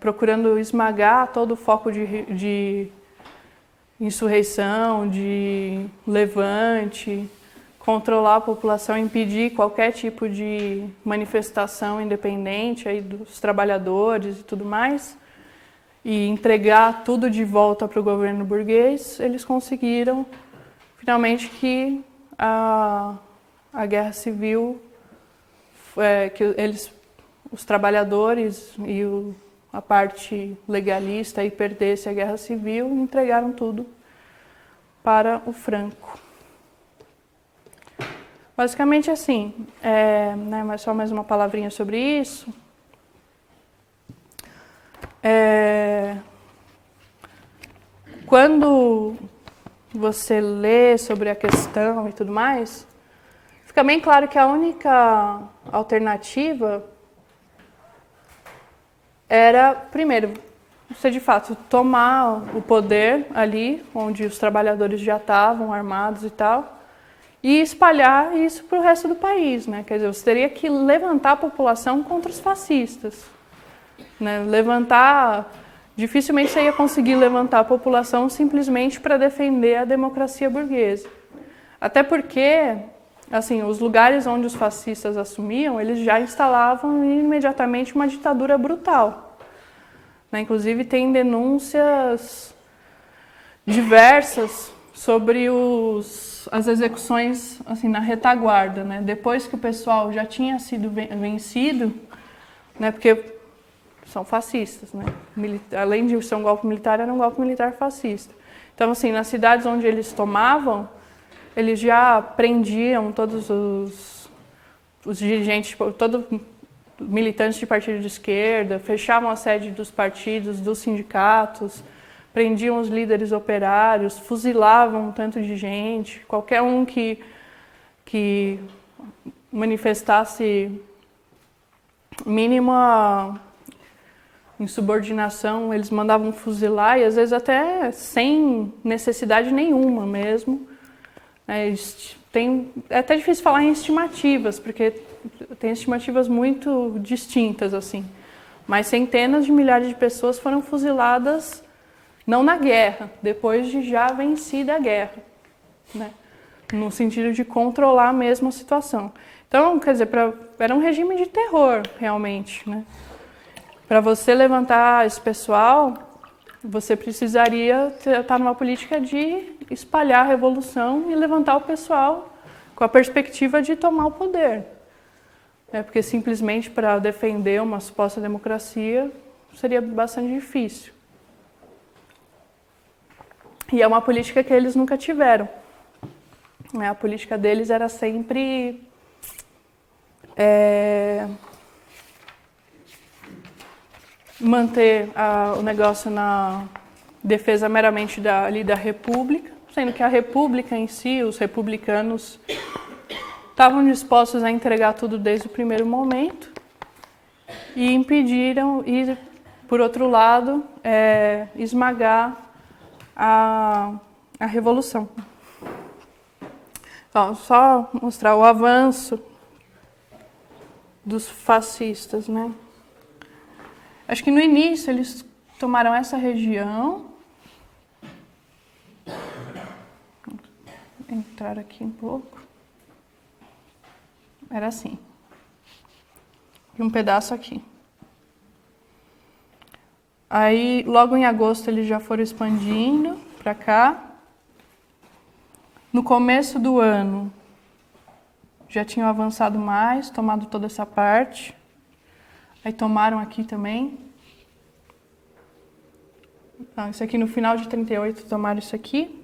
procurando esmagar todo o foco de insurreição, de levante, controlar a população, impedir qualquer tipo de manifestação independente aí dos trabalhadores e tudo mais, e entregar tudo de volta para o governo burguês, eles conseguiram finalmente que a guerra civil, que os trabalhadores e a parte legalista aí perdesse a guerra civil e entregaram tudo para o Franco. Basicamente assim, mas só mais uma palavrinha sobre isso. Quando você lê sobre a questão e tudo mais, fica bem claro que a única alternativa era, primeiro, você de fato tomar o poder ali, onde os trabalhadores já estavam armados e tal, e espalhar isso para o resto do país, né? Quer dizer, você teria que levantar a população contra os fascistas, né? Dificilmente você ia conseguir levantar a população simplesmente para defender a democracia burguesa. Até porque, assim, os lugares onde os fascistas assumiam, eles já instalavam imediatamente uma ditadura brutal, né? Inclusive tem denúncias diversas sobre as execuções assim, na retaguarda, né? Depois que o pessoal já tinha sido vencido, né? Porque são fascistas, né? Além de ser um golpe militar, era um golpe militar fascista. Então, assim, nas cidades onde eles tomavam, eles já prendiam todos os dirigentes, todos militantes de partido de esquerda, fechavam a sede dos partidos, dos sindicatos, prendiam os líderes operários, fuzilavam um tanto de gente, qualquer um que manifestasse mínima insubordinação, eles mandavam fuzilar, e às vezes até sem necessidade nenhuma mesmo. É até difícil falar em estimativas, porque tem estimativas muito distintas, assim. Mas centenas de milhares de pessoas foram fuziladas, não na guerra, depois de já vencida a guerra, né? No sentido de controlar mesmo a situação. Então, quer dizer, era um regime de terror, realmente, né? Para você levantar esse pessoal, você precisaria estar numa política de espalhar a revolução e levantar o pessoal com a perspectiva de tomar o poder. Porque simplesmente para defender uma suposta democracia seria bastante difícil. E é uma política que eles nunca tiveram. A política deles era sempre manter o negócio na defesa meramente da República, sendo que a República em si, os republicanos, estavam dispostos a entregar tudo desde o primeiro momento e impediram, e, por outro lado, esmagar a Revolução. Então, só mostrar o avanço dos fascistas, né? Acho que no início eles tomaram essa região. Vou entrar aqui um pouco. Era assim. E um pedaço aqui. Aí, logo em agosto, eles já foram expandindo para cá. No começo do ano, já tinham avançado mais, tomado toda essa parte. Aí tomaram aqui também. Isso aqui no final de 38 tomaram isso aqui.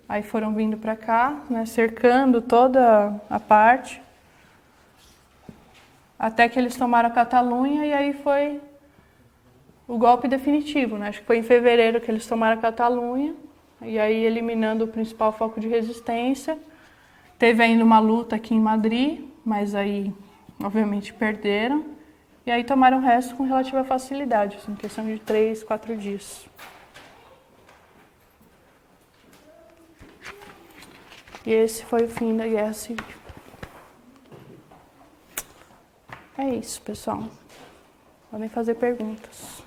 Aí foram vindo para cá, né, cercando toda a parte. Até que eles tomaram a Catalunha e aí foi o golpe definitivo, né? Acho que foi em fevereiro que eles tomaram a Catalunha. E aí eliminando o principal foco de resistência. Teve ainda uma luta aqui em Madrid, mas aí obviamente perderam. E aí tomaram o resto com relativa facilidade, assim, em questão de 3, 4 dias. E esse foi o fim da Guerra Civil. É isso, pessoal. Podem fazer perguntas.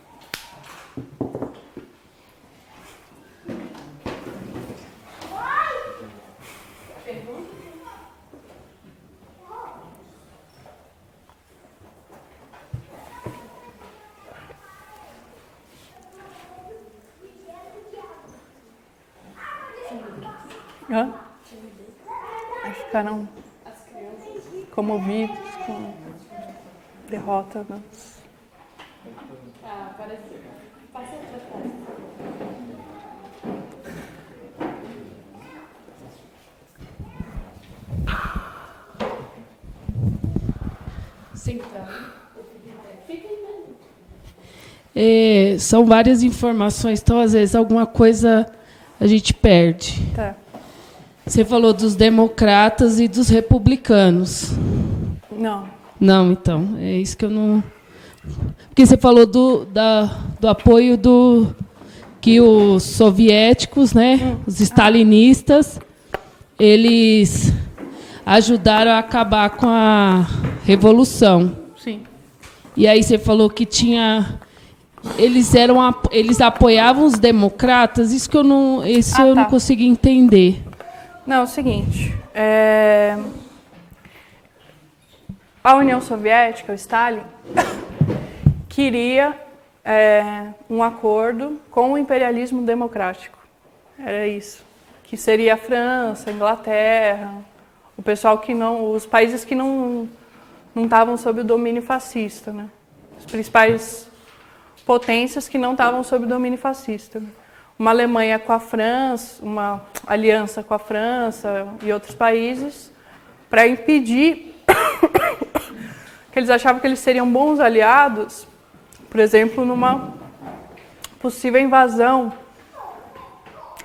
Hã? Aí ficaram comovidos com a derrota. Né? Ah, apareceu. Passa pra trás. São várias informações, então às vezes alguma coisa a gente perde. Tá. Você falou dos democratas e dos republicanos. Não. Não, então, é isso que eu não... Porque você falou do apoio que os soviéticos, né, os stalinistas, eles ajudaram a acabar com a revolução. Sim. E aí você falou que tinha... Eles apoiavam os democratas, isso que eu não, eu não consegui entender. Não, é o seguinte, a União Soviética, o Stalin, queria um acordo com o imperialismo democrático. Era isso. Que seria a França, a Inglaterra, o pessoal que não, os países que não estavam sob o domínio fascista, né? Os principais potências que não estavam sob o domínio fascista. Uma Alemanha com a França, uma aliança com a França e outros países, para impedir que eles achavam que eles seriam bons aliados, por exemplo, numa possível invasão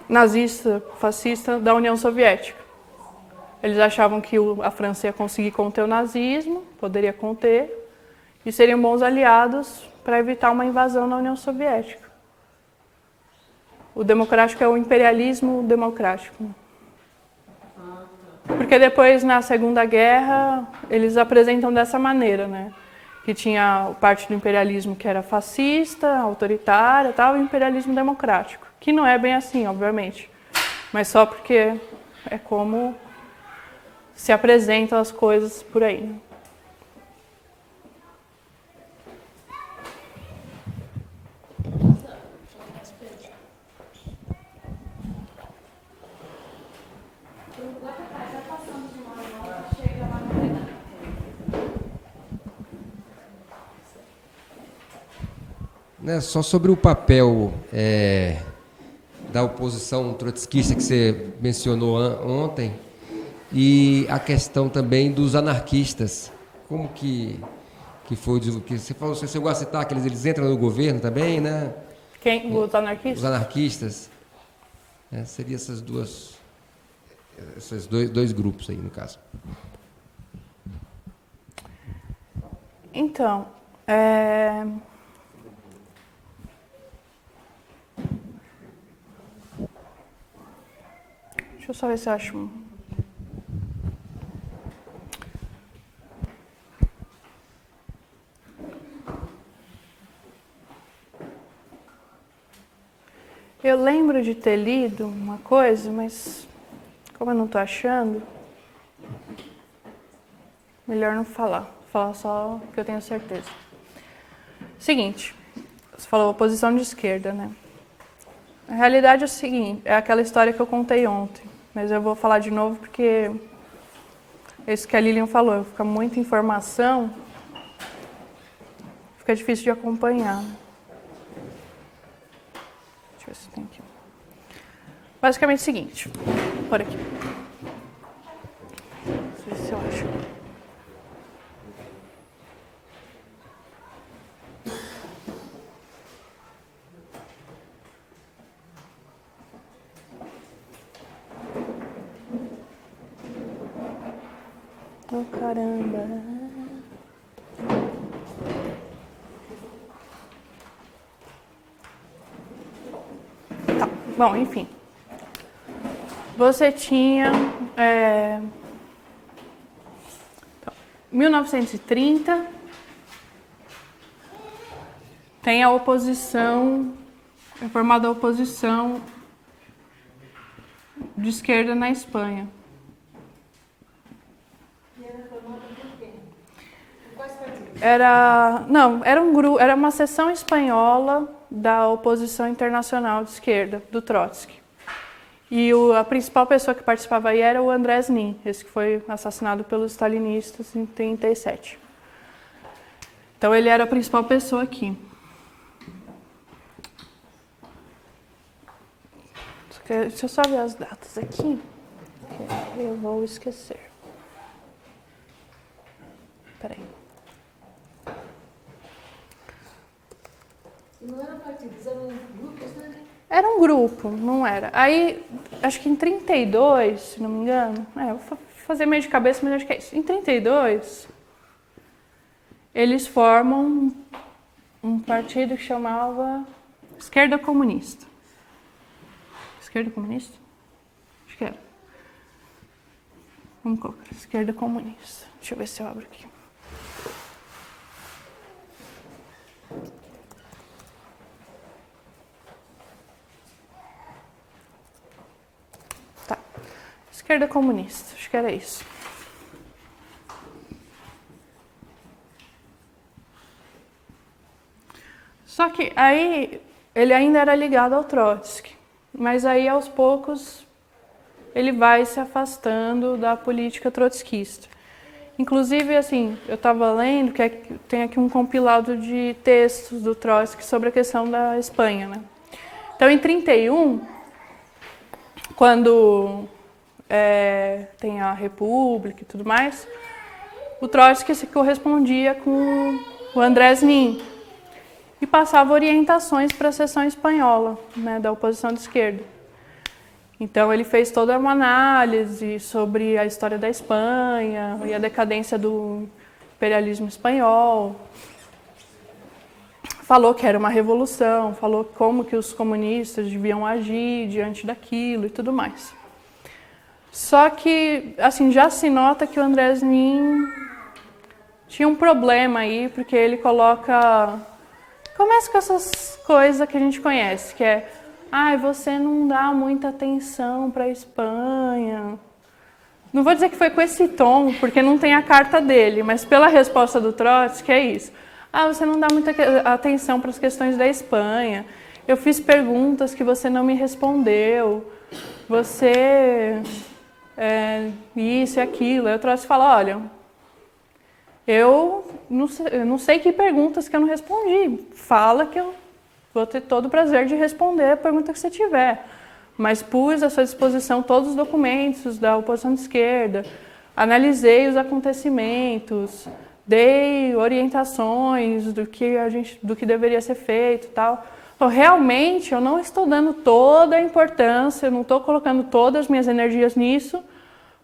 nazista, fascista da União Soviética. Eles achavam que a França ia conseguir conter o nazismo, poderia conter, e seriam bons aliados para evitar uma invasão na União Soviética. O democrático é o imperialismo democrático. Porque depois, na Segunda Guerra, eles apresentam dessa maneira, né? Que tinha parte do imperialismo que era fascista, autoritária, tal, e o imperialismo democrático. Que não é bem assim, obviamente. Mas só porque é como se apresentam as coisas por aí, né? Né, só sobre o papel da oposição trotskista que você mencionou ontem e a questão também dos anarquistas. Como que foi? Que você falou, você chegou a citar que eles entram no governo também, né? Quem? Os anarquistas? Os anarquistas. Seria esses dois grupos aí, no caso. Então, deixa eu só ver se eu acho Eu lembro de ter lido uma coisa, mas como eu não estou achando, melhor não falar. Vou falar só o que eu tenho certeza. Seguinte, você falou oposição de esquerda, né? A realidade é o seguinte, é aquela história que eu contei ontem, mas eu vou falar de novo porque é isso que a Lilian falou, fica muita informação, fica difícil de acompanhar. Deixa eu ver se tem aqui. Basicamente é o seguinte, por aqui. Não sei se eu acho. Oh, caramba. Tá, bom, enfim. Você tinha... 1930, tem a oposição, é formada a oposição de esquerda na Espanha. Era um grupo, era uma seção espanhola da oposição internacional de esquerda, do Trotsky. a principal pessoa que participava aí era o Andrés Nin, esse que foi assassinado pelos stalinistas em 1937. Então ele era a principal pessoa aqui. Deixa eu só ver as datas aqui, que eu vou esquecer. Peraí. Não eram partidos, eram grupos, né? Era um grupo, não era. Aí, acho que em 32, se não me engano, vou fazer meio de cabeça, mas acho que é isso. Em 32, eles formam um partido que chamava Esquerda Comunista. Esquerda Comunista? Acho que era. Vamos colocar Esquerda Comunista. Deixa eu ver se eu abro aqui. Tá. Esquerda Comunista, acho que era isso. Só que aí ele ainda era ligado ao Trotsky, mas aí aos poucos ele vai se afastando da política trotskista. Inclusive, assim, eu estava lendo que tem aqui um compilado de textos do Trotsky sobre a questão da Espanha, né? Então, em 31, quando tem a República e tudo mais, o Trotsky se correspondia com o Andrés Nin e passava orientações para a seção espanhola, né, da oposição de esquerda. Então ele fez toda uma análise sobre a história da Espanha e a decadência do imperialismo espanhol. Falou que era uma revolução, falou como que os comunistas deviam agir diante daquilo e tudo mais. Só que, assim, já se nota que o Andrés Nin tinha um problema aí, porque ele começa com essas coisas que a gente conhece, que é: você não dá muita atenção para a Espanha. Não vou dizer que foi com esse tom, porque não tem a carta dele, mas pela resposta do Trotsky é isso. Você não dá muita atenção para as questões da Espanha. Eu fiz perguntas que você não me respondeu. Você... isso e aquilo. Aí o Trotsky fala: olha, eu não sei que perguntas que eu não respondi. Fala que eu vou ter todo o prazer de responder a pergunta que você tiver. Mas pus à sua disposição todos os documentos da oposição de esquerda, analisei os acontecimentos, dei orientações do que deveria ser feito e tal. Então, realmente, eu não estou dando toda a importância, eu não estou colocando todas as minhas energias nisso,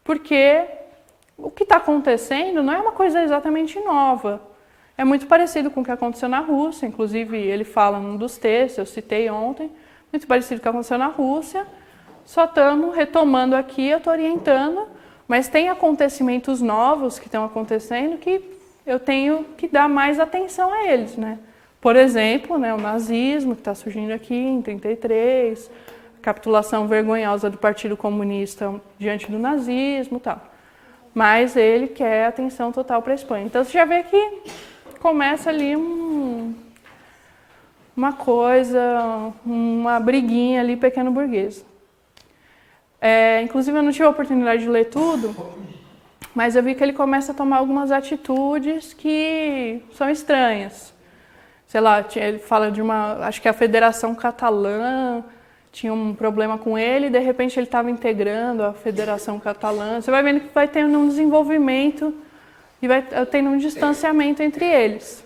porque o que está acontecendo não é uma coisa exatamente nova. É muito parecido com o que aconteceu na Rússia, inclusive ele fala num dos textos, eu citei ontem, muito parecido com o que aconteceu na Rússia, só estamos retomando aqui, eu estou orientando, mas tem acontecimentos novos que estão acontecendo que eu tenho que dar mais atenção a eles, né? Por exemplo, né, o nazismo que está surgindo aqui em 1933, a capitulação vergonhosa do Partido Comunista diante do nazismo e tal. Mas ele quer atenção total para a Espanha. Então você já vê que começa ali uma coisa, uma briguinha ali pequeno-burguesa. Inclusive eu não tive a oportunidade de ler tudo, mas eu vi que ele começa a tomar algumas atitudes que são estranhas. Sei lá, ele fala de acho que a Federação Catalã tinha um problema com ele, e de repente ele estava integrando a Federação Catalã. Você vai vendo que vai tendo um desenvolvimento e vai tendo um distanciamento entre eles.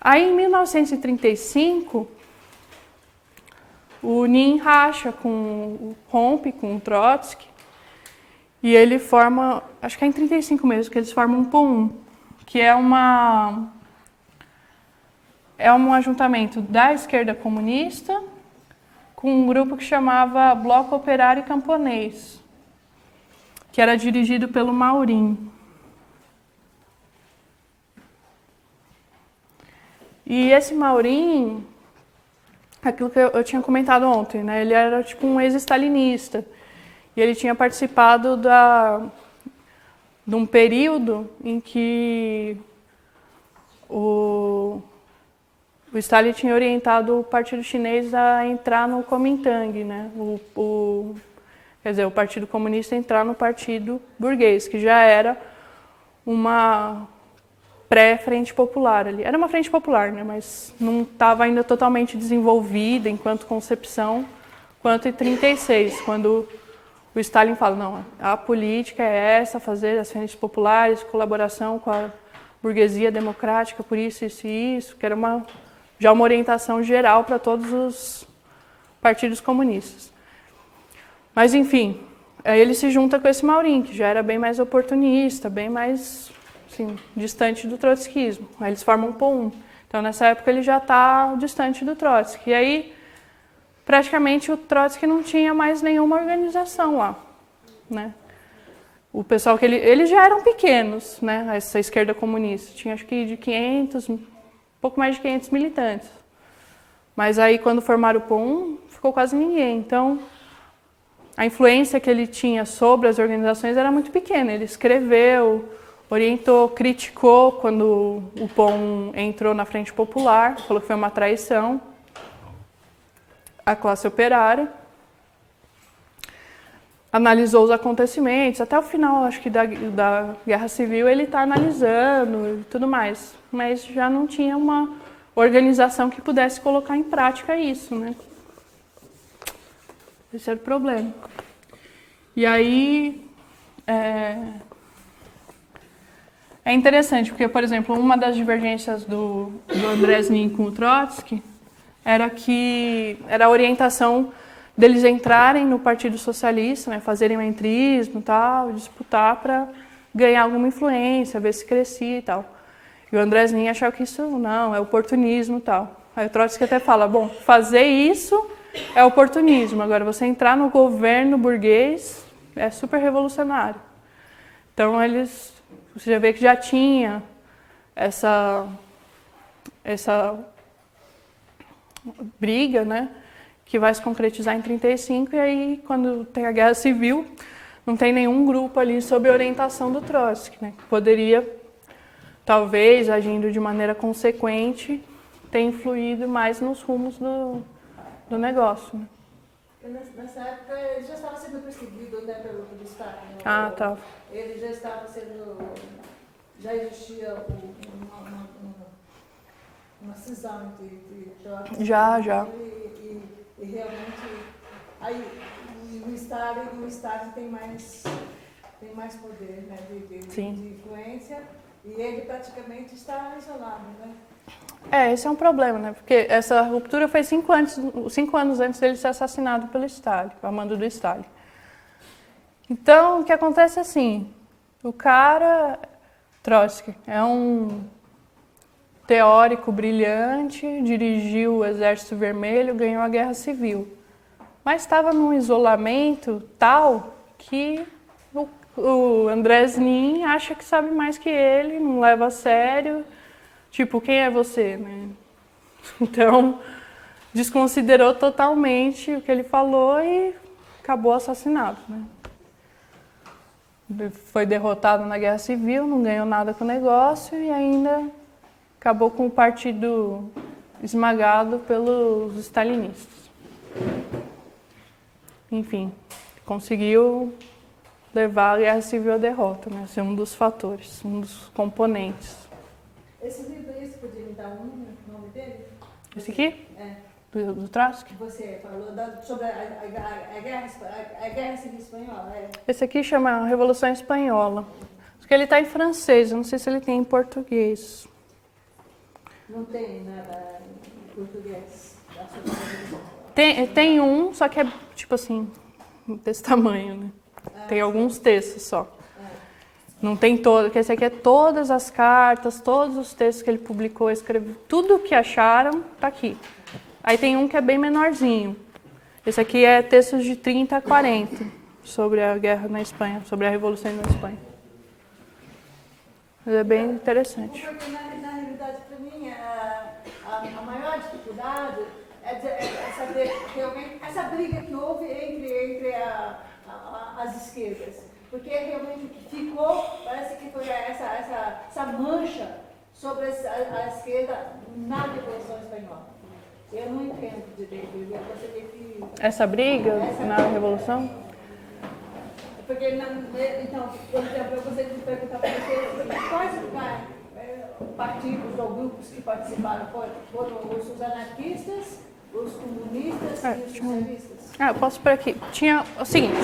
Aí, em 1935, o Nin rompe com o Trotsky, e ele forma, acho que é em 35 mesmo, que eles formam um POUM, que é um ajuntamento da esquerda comunista com um grupo que chamava Bloco Operário Camponês, que era dirigido pelo Maurin. E esse Maurin, aquilo que eu tinha comentado ontem, né? Ele era tipo um ex-stalinista. E ele tinha participado de um período em que o Stalin tinha orientado o Partido Chinês a entrar no Kuomintang, né? quer dizer, o Partido Comunista entrar no Partido Burguês, que já era uma pré-frente popular ali. Era uma frente popular, né, mas não estava ainda totalmente desenvolvida enquanto concepção, quanto em 36, quando o Stalin fala, não, a política é essa, fazer as frentes populares, colaboração com a burguesia democrática, por isso, que era já uma orientação geral para todos os partidos comunistas. Mas, enfim, aí ele se junta com esse Maurin, que já era bem mais oportunista, bem mais assim, distante do trotskismo. Aí eles formam um POUM. Então, nessa época, ele já está distante do Trotsky. E aí, praticamente, o Trotsky não tinha mais nenhuma organização lá, né? O pessoal que eles já eram pequenos, né? Essa esquerda comunista. Tinha, acho que, de 500, um pouco mais de 500 militantes. Mas aí, quando formaram o POUM, ficou quase ninguém. Então, a influência que ele tinha sobre as organizações era muito pequena. Ele escreveu, orientou, criticou quando o POUM entrou na Frente Popular, falou que foi uma traição à classe operária. Analisou os acontecimentos, até o final, acho que da Guerra Civil, ele está analisando e tudo mais. Mas já não tinha uma organização que pudesse colocar em prática isso, né? Esse era o problema. E aí, é interessante, porque, por exemplo, uma das divergências do Andrés Nin com o Trotsky era que era a orientação deles entrarem no Partido Socialista, né, fazerem um entrismo e tal, disputar para ganhar alguma influência, ver se crescia e tal. E o Andrés Nin achava que isso não, é oportunismo e tal. Aí o Trotsky até fala, bom, fazer isso é oportunismo, agora você entrar no governo burguês é super revolucionário. Então você já vê que já tinha essa briga, né, que vai se concretizar em 35, e aí, quando tem a Guerra Civil, não tem nenhum grupo ali sob orientação do Trotsky, né, que poderia, talvez, agindo de maneira consequente, ter influído mais nos rumos do negócio. Né. Nessa época, ele já estava sendo perseguido, né, pelo Stalin. Ah, tá. Ele já estava sendo... Já existia uma cisão entre Trotsky Já. e realmente... Aí, o Stalin tem mais poder, né, de influência, e ele praticamente está isolado, né? Esse é um problema, né? Porque essa ruptura foi 5 anos antes dele ser assassinado pelo Stalin, a mando do Stalin. Então, o que acontece é assim, o cara, Trotsky, é um teórico brilhante, dirigiu o Exército Vermelho, ganhou a Guerra Civil. Mas estava num isolamento tal que o Andrés Nin acha que sabe mais que ele, não leva a sério. Tipo, quem é você, né? Então, desconsiderou totalmente o que ele falou e acabou assassinado, né? Foi derrotado na Guerra Civil, não ganhou nada com o negócio e ainda acabou com o partido esmagado pelos stalinistas. Enfim, conseguiu levar a Guerra Civil à derrota, né? Ser um dos fatores, um dos componentes. Esse livro aí, você podia me dar um nome dele? Esse aqui? É. Do Trotsky? Você falou sobre a Guerra Civil Espanhola, é? Esse aqui chama Revolução Espanhola. Porque ele está em francês, eu não sei se ele tem em português. Não tem nada em português da sua Revolução? Tem um, só que é tipo assim, desse tamanho, né? Tem alguns textos só. Não tem todo, porque esse aqui é todas as cartas, todos os textos que ele publicou, escreveu, tudo que acharam está aqui. Aí tem um que é bem menorzinho. Esse aqui é textos de 30 a 40 sobre a guerra na Espanha, sobre a Revolução na Espanha. Mas é bem interessante. Porque, na realidade, para mim, a maior dificuldade é saber realmente essa briga que houve entre as esquerdas. Porque realmente o que ficou, parece que foi essa mancha sobre a esquerda na Revolução Espanhola. Eu não entendo direito, eu gostaria que... Essa briga na Revolução? Porque, então, por exemplo, eu gostaria de perguntar para você quais partidos ou grupos que participaram foram os anarquistas, os comunistas e os socialistas? Eu posso por aqui. Tinha o seguinte,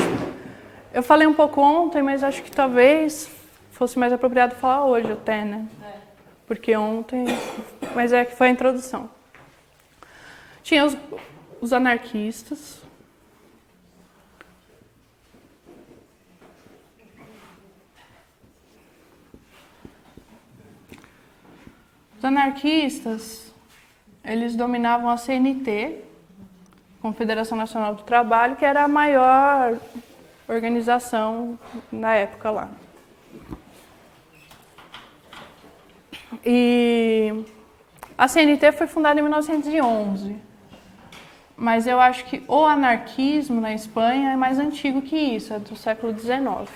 eu falei um pouco ontem, mas acho que talvez fosse mais apropriado falar hoje até, né? Porque ontem... Mas é que foi a introdução. Tinha os anarquistas. Os anarquistas, eles dominavam a CNT, Confederação Nacional do Trabalho, que era a maior organização na época lá. E a CNT foi fundada em 1911, mas eu acho que o anarquismo na Espanha é mais antigo que isso, é do século XIX.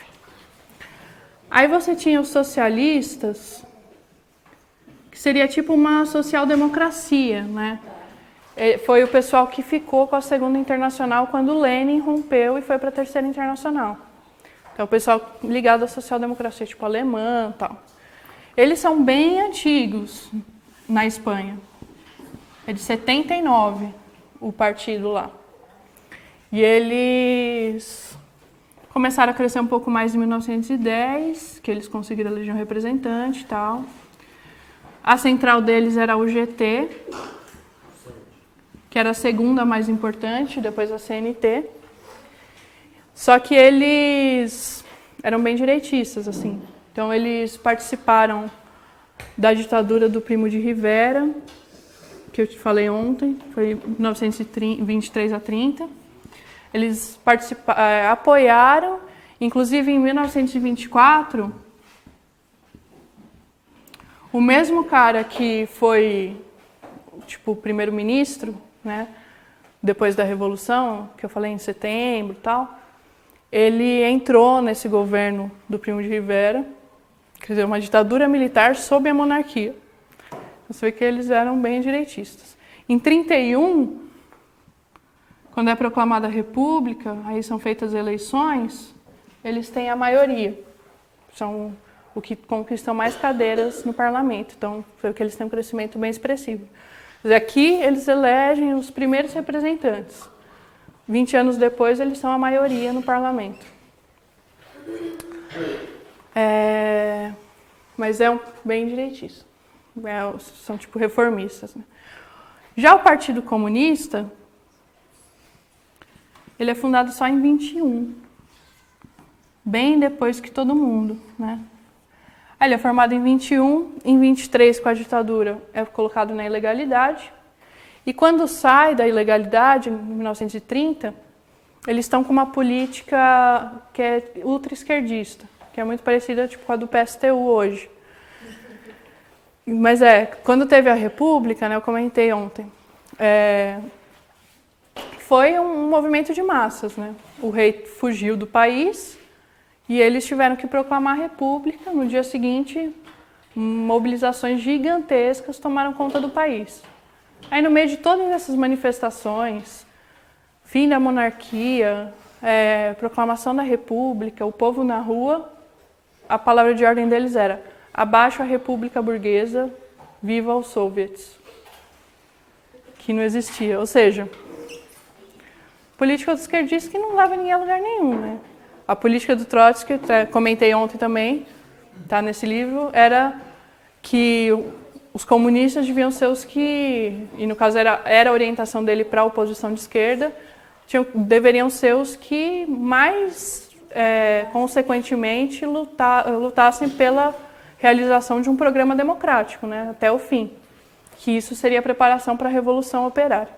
Aí você tinha os socialistas, que seria tipo uma social-democracia, né? Foi o pessoal que ficou com a Segunda Internacional quando Lenin rompeu e foi para a Terceira Internacional. Então, o pessoal ligado à social-democracia, tipo alemã e tal. Eles são bem antigos na Espanha. É de 79 o partido lá. E eles começaram a crescer um pouco mais em 1910, que eles conseguiram eleger um representante e tal. A central deles era a UGT, que era a segunda mais importante, depois a CNT. Só que eles eram bem direitistas, assim. Então, eles participaram da ditadura do Primo de Rivera, que eu te falei ontem, foi 1923 a 30. Eles apoiaram, inclusive em 1924, o mesmo cara que foi, tipo, o primeiro-ministro, né, depois da Revolução, que eu falei em setembro e tal, ele entrou nesse governo do Primo de Rivera, quer dizer, uma ditadura militar sob a monarquia. Você vê que eles eram bem direitistas. Em 31, quando é proclamada a República, aí são feitas eleições, eles têm a maioria. São o que conquistam mais cadeiras no parlamento. Então, foi que eles têm um crescimento bem expressivo. Aqui, eles elegem os primeiros representantes. 20 anos depois, eles são a maioria no parlamento. Mas é bem direitista. São tipo reformistas, né? Já o Partido Comunista, ele é fundado só em 21. Bem depois que todo mundo, né? Ele é formado em 21, em 23 com a ditadura é colocado na ilegalidade. E quando sai da ilegalidade, em 1930, eles estão com uma política que é ultra-esquerdista, que é muito parecida tipo, com a do PSTU hoje. Mas quando teve a República, né, eu comentei ontem, foi um movimento de massas, né? O rei fugiu do país e eles tiveram que proclamar a República. No dia seguinte, mobilizações gigantescas tomaram conta do país. Aí, no meio de todas essas manifestações, fim da monarquia, proclamação da República, o povo na rua, a palavra de ordem deles era: abaixo a República Burguesa, viva os soviets. Que não existia. Ou seja, política dos esquerdistas que não leva ninguém a lugar nenhum, né? A política do Trotsky, comentei ontem também, tá nesse livro, era que os comunistas deviam ser os que, e no caso era a orientação dele para a oposição de esquerda, deveriam ser os que mais, consequentemente, lutassem pela realização de um programa democrático, né, até o fim. Que isso seria a preparação para a Revolução Operária.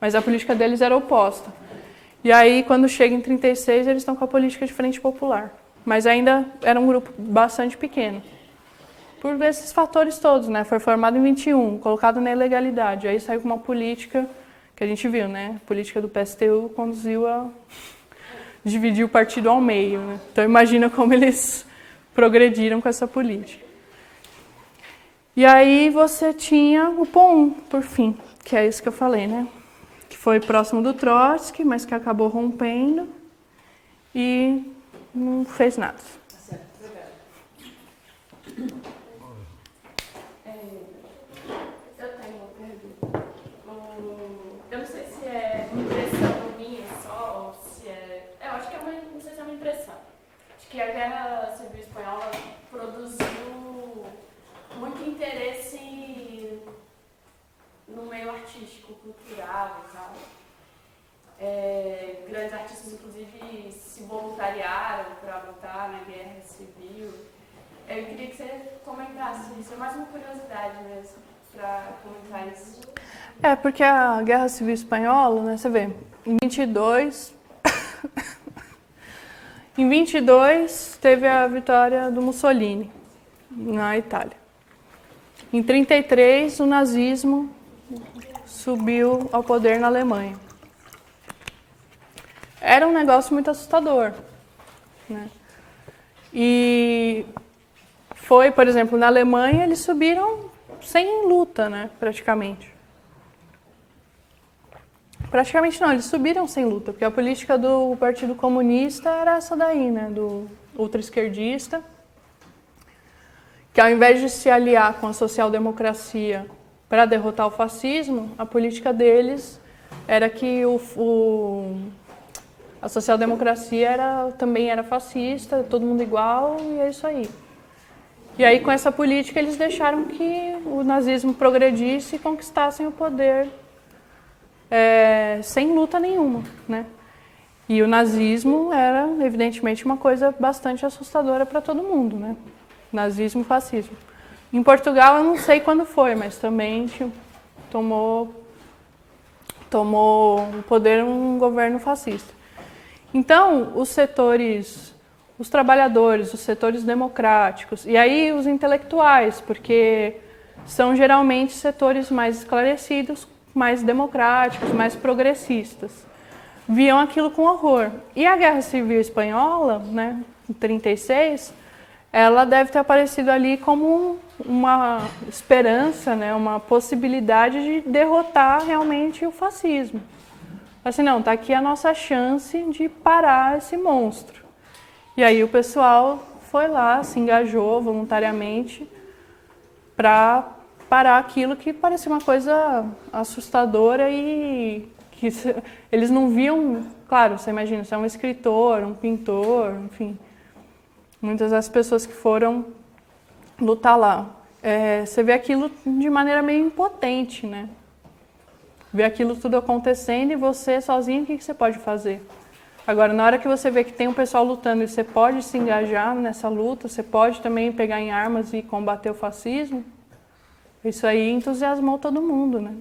Mas a política deles era oposta. E aí, quando chega em 36, eles estão com a política de Frente Popular. Mas ainda era um grupo bastante pequeno. Por esses fatores todos, né? Foi formado em 21, colocado na ilegalidade. Aí saiu com uma política que a gente viu, né? A política do PSTU conduziu a dividir o partido ao meio, né? Então, imagina como eles progrediram com essa política. E aí você tinha o POUM, por fim, que é isso que eu falei, né? Que foi próximo do Trotsky, mas que acabou rompendo. E não fez nada. Eu tenho uma pergunta. Eu não sei se é impressão minha só, ou se é. Eu acho que é uma. Não sei se é uma impressão. Acho que a Guerra Civil Espanhola produziu muito interesse no meio artístico, cultural e tal. Grandes artistas, inclusive, se voluntariaram para lutar na Guerra Civil. Eu queria que você comentasse isso. É mais uma curiosidade mesmo, para comentar isso. Porque a Guerra Civil Espanhola, né, você vê, em 22... em 22 teve a vitória do Mussolini na Itália. Em 33 o nazismo subiu ao poder na Alemanha. Era um negócio muito assustador, né? E foi, por exemplo, na Alemanha eles subiram sem luta, né, praticamente. Praticamente não, eles subiram sem luta, porque a política do Partido Comunista era essa daí, né, do ultra-esquerdista, que ao invés de se aliar com a social-democracia para derrotar o fascismo, a política deles era que a social-democracia também era fascista, todo mundo igual, e é isso aí. E aí, com essa política, eles deixaram que o nazismo progredisse e conquistassem o poder sem luta nenhuma, né? E o nazismo era, evidentemente, uma coisa bastante assustadora para todo mundo, né? Nazismo e fascismo. Em Portugal, eu não sei quando foi, mas também tomou o poder um governo fascista. Então, os setores, os trabalhadores, os setores democráticos, e aí os intelectuais, porque são geralmente setores mais esclarecidos, mais democráticos, mais progressistas, viam aquilo com horror. E a Guerra Civil Espanhola, né, em 36, ela deve ter aparecido ali como uma esperança, né, uma possibilidade de derrotar realmente o fascismo. Assim, não, está aqui a nossa chance de parar esse monstro. E aí o pessoal foi lá, se engajou voluntariamente para parar aquilo que parecia uma coisa assustadora e que eles não viam. Claro, você imagina, você é um escritor, um pintor, enfim, muitas das pessoas que foram lutar lá. Você vê aquilo de maneira meio impotente, né? Vê aquilo tudo acontecendo e você sozinho, o que você pode fazer? Agora, na hora que você vê que tem um pessoal lutando e você pode se engajar nessa luta, você pode também pegar em armas e combater o fascismo, isso aí entusiasmou todo mundo, né?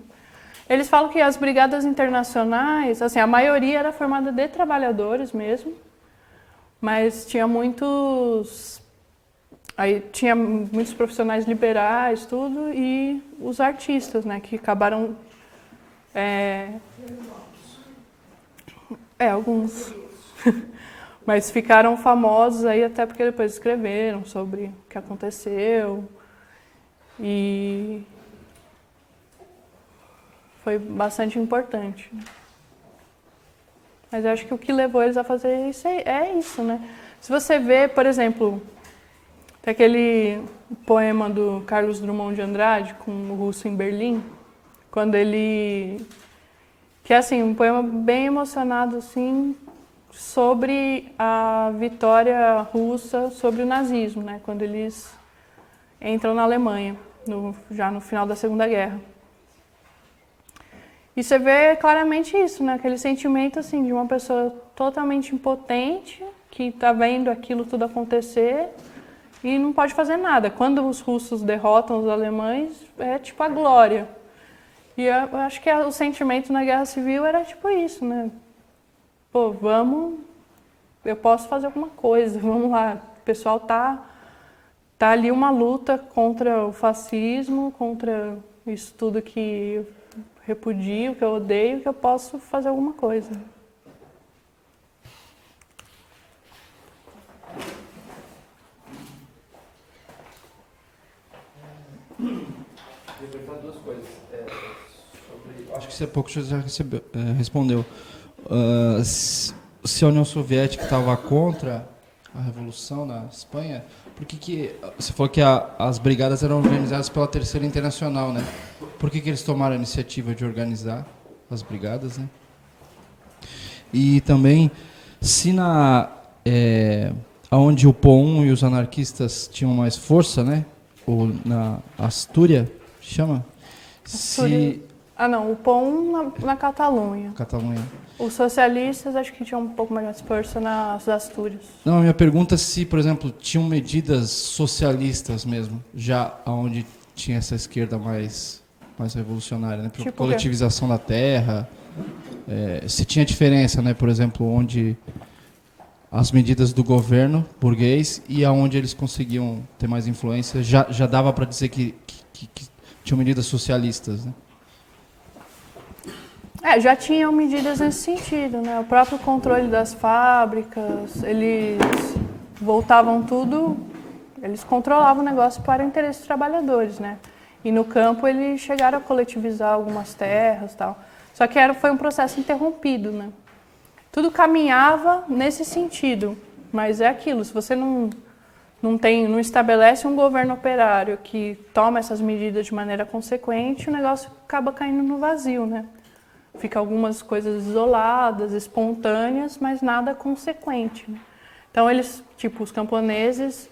Eles falam que as brigadas internacionais, assim, a maioria era formada de trabalhadores mesmo, mas tinha muitos profissionais liberais, tudo, e os artistas, né, que acabaram alguns. Mas ficaram famosos aí até porque depois escreveram sobre o que aconteceu. E foi bastante importante. Mas eu acho que o que levou eles a fazer isso é isso, né? Se você vê, por exemplo, tem aquele poema do Carlos Drummond de Andrade, com o Russo em Berlim, quando ele... que é assim, um poema bem emocionado, assim, sobre a vitória russa sobre o nazismo, né? Quando eles entram na Alemanha, já no final da Segunda Guerra. E você vê claramente isso, né? Aquele sentimento assim, de uma pessoa totalmente impotente, que está vendo aquilo tudo acontecer e não pode fazer nada. Quando os russos derrotam os alemães, é tipo a glória. E eu acho que o sentimento na Guerra Civil era tipo isso, né? Pô, eu posso fazer alguma coisa, vamos lá. O pessoal tá ali uma luta contra o fascismo, contra isso tudo que eu repudio, que eu odeio, que eu posso fazer alguma coisa. Eu queria perguntar duas coisas. Acho que você pouco já respondeu. Se a União Soviética estava contra a Revolução na Espanha, por que você falou que as brigadas eram organizadas pela Terceira Internacional, né? Por que eles tomaram a iniciativa de organizar as brigadas, né? E também, se onde o POUM e os anarquistas tinham mais força, né? Ou na Astúria, chama? Não, o POUM na Catalunha. Catalunha. Os socialistas acho que tinham um pouco mais de força nas Astúrias. Não, a minha pergunta é se, por exemplo, tinham medidas socialistas mesmo, já onde tinha essa esquerda mais revolucionária, né? Tipo coletivização da terra, se tinha diferença, né? Por exemplo, onde as medidas do governo burguês e aonde eles conseguiam ter mais influência, já dava para dizer que tinham medidas socialistas, né? Já tinham medidas nesse sentido, né? O próprio controle das fábricas, eles voltavam tudo, eles controlavam o negócio para o interesse dos trabalhadores, né? E no campo eles chegaram a coletivizar algumas terras e tal. Só que foi um processo interrompido, né? Tudo caminhava nesse sentido, mas é aquilo, se você não estabelece um governo operário que toma essas medidas de maneira consequente, o negócio acaba caindo no vazio, né? Fica algumas coisas isoladas, espontâneas, mas nada consequente, né? Então eles, os camponeses,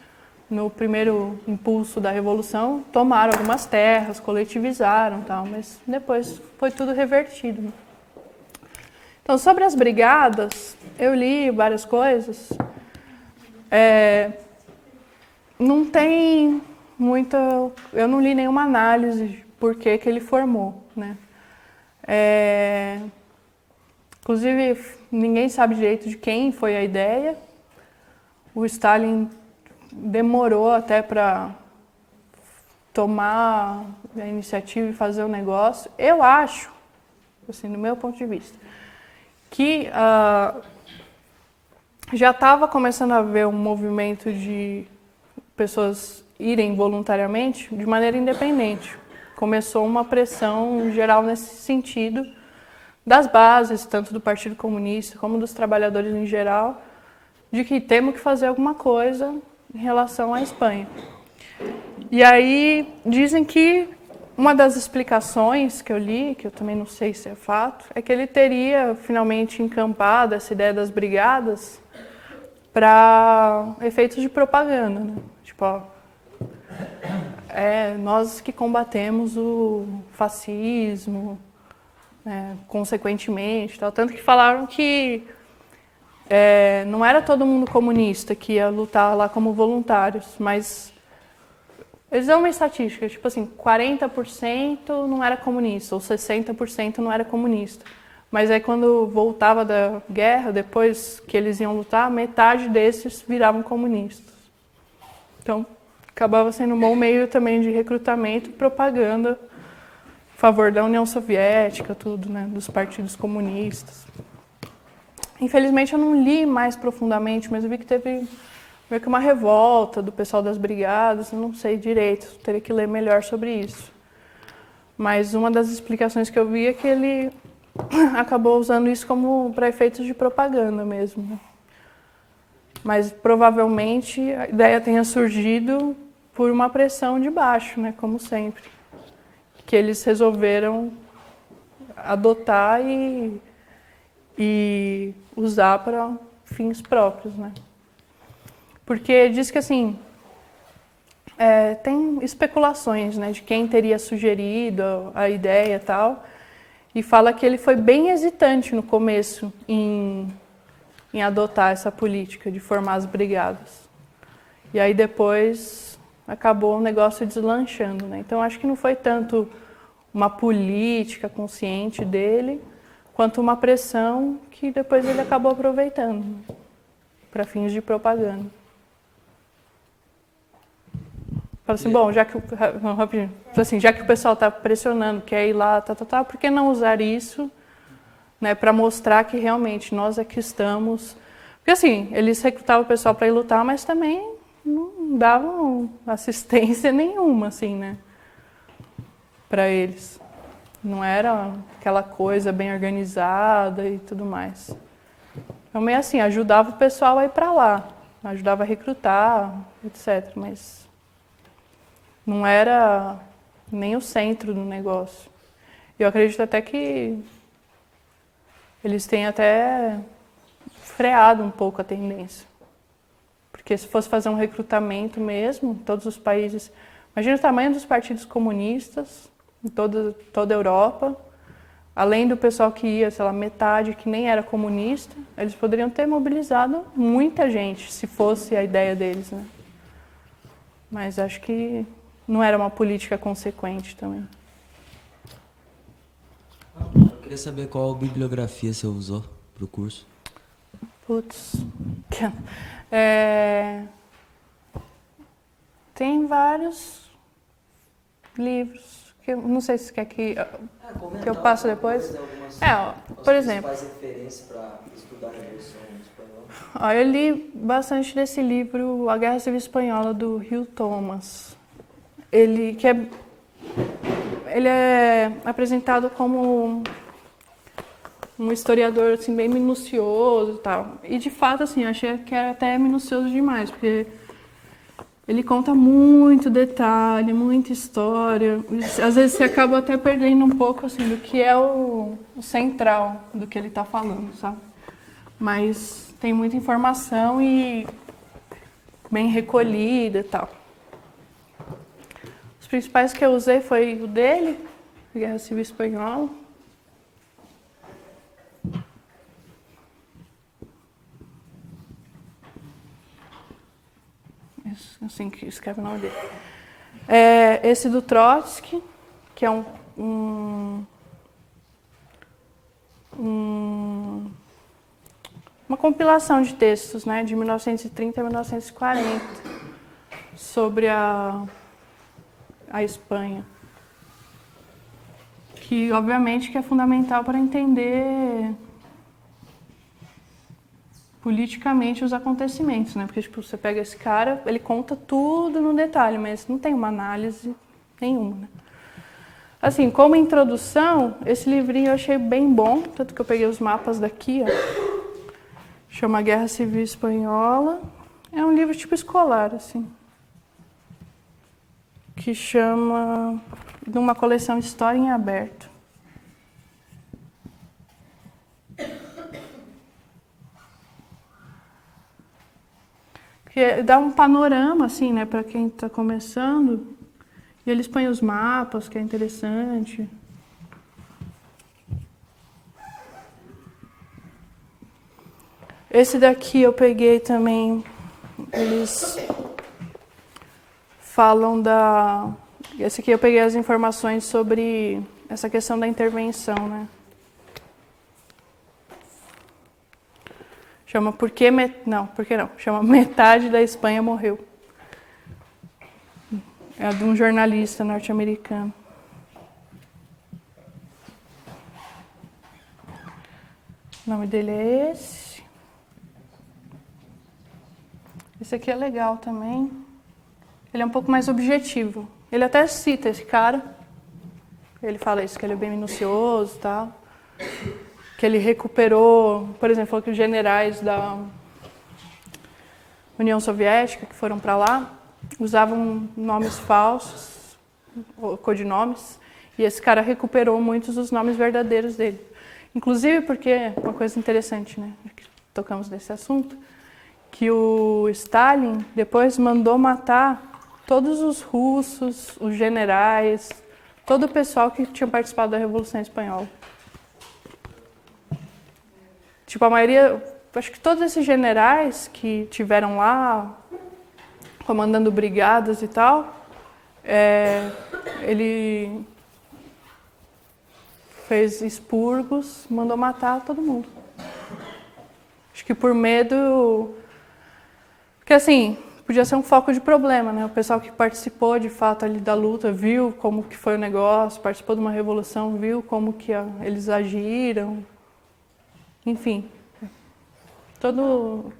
no primeiro impulso da Revolução, tomaram algumas terras, coletivizaram e tal, mas depois foi tudo revertido, né? Então, sobre as brigadas, eu li várias coisas. Não tem muita... Eu não li nenhuma análise de por que ele formou, né? Inclusive, ninguém sabe direito de quem foi a ideia. O Stalin demorou até para tomar a iniciativa e fazer o negócio. Eu acho, assim, do meu ponto de vista, que já estava começando a haver um movimento de pessoas irem voluntariamente de maneira independente. Começou uma pressão geral nesse sentido, das bases, tanto do Partido Comunista como dos trabalhadores em geral, de que temos que fazer alguma coisa em relação à Espanha. E aí dizem que uma das explicações que eu li, que eu também não sei se é fato, é que ele teria finalmente encampado essa ideia das brigadas para efeitos de propaganda, né? Nós que combatemos o fascismo, né, consequentemente, tal. Tanto que falaram que não era todo mundo comunista que ia lutar lá como voluntários, mas eles dão uma estatística, 40% não era comunista, ou 60% não era comunista. Mas aí quando voltava da guerra, depois que eles iam lutar, metade desses viravam comunistas. Então, acabava sendo um bom meio também de recrutamento e propaganda a favor da União Soviética, tudo, né, dos partidos comunistas. Infelizmente eu não li mais profundamente, mas eu vi que teve meio que uma revolta do pessoal das brigadas, eu não sei direito, teria que ler melhor sobre isso. Mas uma das explicações que eu vi é que ele acabou usando isso como para efeitos de propaganda mesmo, né? Mas provavelmente a ideia tenha surgido por uma pressão de baixo, né, como sempre, que eles resolveram adotar e usar para fins próprios, né? Porque diz que assim, tem especulações, né, de quem teria sugerido a ideia e tal, e fala que ele foi bem hesitante no começo em adotar essa política de formar as brigadas. E aí depois acabou o negócio deslanchando, né? Então acho que não foi tanto uma política consciente dele, quanto uma pressão que depois ele acabou aproveitando, né, para fins de propaganda. Fala assim, bom, já que o pessoal está pressionando, quer ir lá, por que não usar isso, né, para mostrar que realmente nós aqui estamos... Porque assim, eles recrutavam o pessoal para ir lutar, mas também não davam assistência nenhuma, assim, né, para eles. Não era aquela coisa bem organizada e tudo mais. Então, meio assim, ajudava o pessoal a ir para lá, ajudava a recrutar, etc. Mas não era nem o centro do negócio. Eu acredito até que eles têm até freado um pouco a tendência. Porque se fosse fazer um recrutamento mesmo, todos os países... Imagina o tamanho dos partidos comunistas em toda a Europa. Além do pessoal que ia, sei lá, metade que nem era comunista, eles poderiam ter mobilizado muita gente, se fosse a ideia deles, né? Mas acho que não era uma política consequente também. Eu queria saber qual bibliografia você usou para o curso. Putz. Tem vários livros. Que eu não sei se quer que eu passo depois. Por exemplo. Referências para estudar a Revolução Espanhola. Eu li bastante desse livro, A Guerra Civil Espanhola, do Hugh Thomas. Ele é apresentado como um historiador assim, bem minucioso e tal. E, de fato, assim, eu achei que era até minucioso demais, porque ele conta muito detalhe, muita história. Às vezes você acaba até perdendo um pouco assim, do que é o central do que ele está falando, sabe? Mas tem muita informação e bem recolhida e tal. Os principais que eu usei foi o dele, Guerra Civil Espanhola. Assim que escreve o nome dele. Esse do Trotsky, que é uma compilação de textos, né, de 1930 a 1940, sobre a Espanha. Que, obviamente, que é fundamental para entender politicamente os acontecimentos, né? Porque, tipo, você pega esse cara, ele conta tudo no detalhe, mas não tem uma análise nenhuma, né? Assim, como introdução, esse livrinho eu achei bem bom, tanto que eu peguei os mapas daqui, ó. Chama Guerra Civil Espanhola. É um livro tipo escolar, assim. Que chama... de uma coleção História em Aberto. Que dá um panorama, assim, né, para quem está começando. E eles põem os mapas, que é interessante. Esse daqui eu peguei também, eles falam da... Esse aqui eu peguei as informações sobre essa questão da intervenção, né? Chama Por que não? Chama Metade da Espanha Morreu. É de um jornalista norte-americano. O nome dele é esse. Esse aqui é legal também. Ele é um pouco mais objetivo. Ele até cita esse cara. Ele fala isso, que ele é bem minucioso e tal. Que ele recuperou, por exemplo, falou que os generais da União Soviética que foram para lá usavam nomes falsos, codinomes, e esse cara recuperou muitos dos nomes verdadeiros dele. Inclusive porque, uma coisa interessante, né, que tocamos nesse assunto, que o Stalin depois mandou matar todos os russos, os generais, todo o pessoal que tinha participado da Revolução Espanhola. Tipo, a maioria, acho que todos esses generais que tiveram lá, comandando brigadas e tal, ele fez expurgos, mandou matar todo mundo. Acho que por medo... Porque, assim, podia ser um foco de problema, né? O pessoal que participou, de fato, ali da luta, viu como que foi o negócio, participou de uma revolução, viu como que eles agiram. Enfim,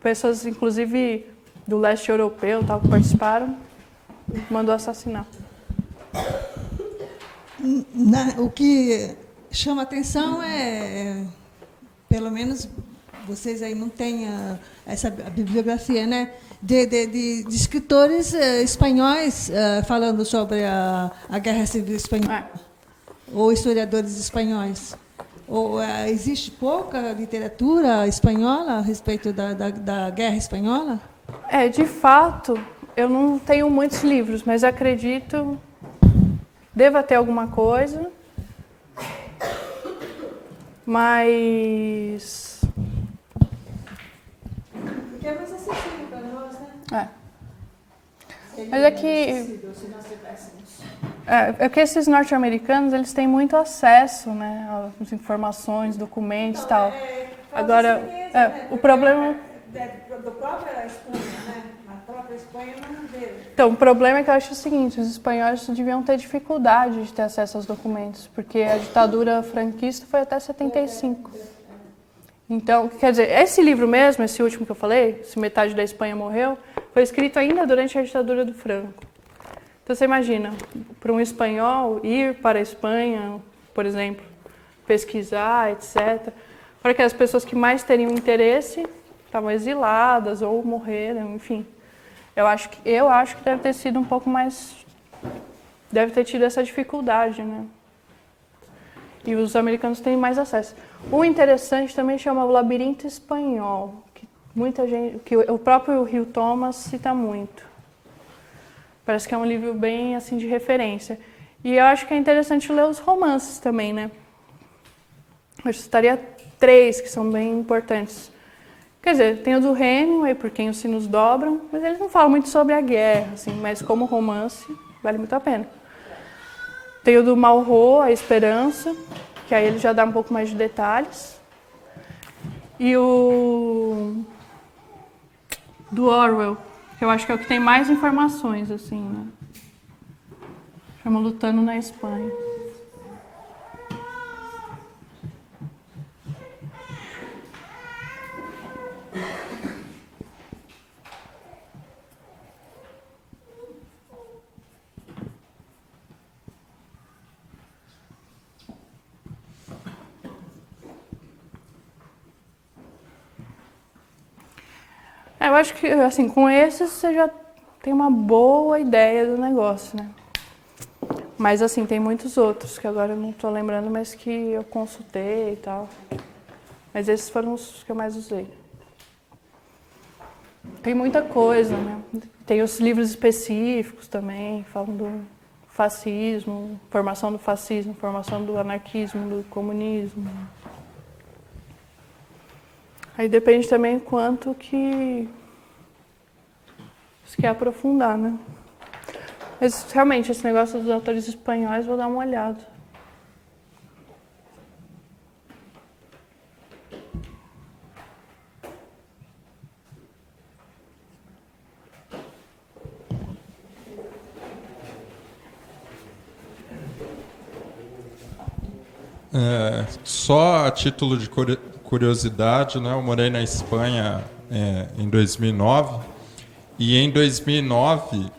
pessoas, inclusive do leste europeu, tal, que participaram, mandou assassinar. O que chama atenção é, pelo menos vocês aí não têm essa bibliografia, né? De escritores espanhóis falando sobre a Guerra Civil Espanhola, ou historiadores espanhóis. Ou existe pouca literatura espanhola a respeito da Guerra Espanhola? De fato, eu não tenho muitos livros, mas acredito deva ter alguma coisa. Mas porque é mais acessível para nós, né? Mas é que que esses norte-americanos eles têm muito acesso, né, às informações, documentos e tal. Agora, o problema do própria Espanha, né? A própria Espanha não deu. Então, o problema é que eu acho o seguinte, os espanhóis deviam ter dificuldade de ter acesso aos documentos, porque a ditadura franquista foi até 75. Então, quer dizer, esse livro mesmo, esse último que eu falei, Se Metade da Espanha Morreu, foi escrito ainda durante a ditadura do Franco. Então, você imagina, para um espanhol ir para a Espanha, por exemplo, pesquisar, etc., para que as pessoas que mais teriam interesse estavam exiladas ou morreram, enfim. Eu acho que deve ter sido um pouco mais... Deve ter tido essa dificuldade, né? E os americanos têm mais acesso. O interessante também chama O Labirinto Espanhol, que muita gente, que o próprio Hugh Thomas cita muito. Parece que é um livro bem assim de referência. E eu acho que é interessante ler os romances também, né? Eu citaria 3 que são bem importantes. Quer dizer, tem o do Hemingway, Por Quem os Sinos Dobram, mas eles não falam muito sobre a guerra, assim, mas como romance, vale muito a pena. Tem o do Malraux, A Esperança, que aí ele já dá um pouco mais de detalhes. E o do Orwell, que eu acho que é o que tem mais informações, assim, né? Chama Lutando na Espanha. Eu acho que, assim, com esses você já tem uma boa ideia do negócio, né? Mas, assim, tem muitos outros que agora eu não estou lembrando, mas que eu consultei e tal. Mas esses foram os que eu mais usei. Tem muita coisa, né? Tem os livros específicos também, falam do fascismo, formação do fascismo, formação do anarquismo, do comunismo. Aí depende também quanto que você quer aprofundar, né? Mas realmente, esse negócio dos autores espanhóis, vou dar uma olhada. Só a título de curiosidade, né, eu morei na Espanha em 2009 e em 2009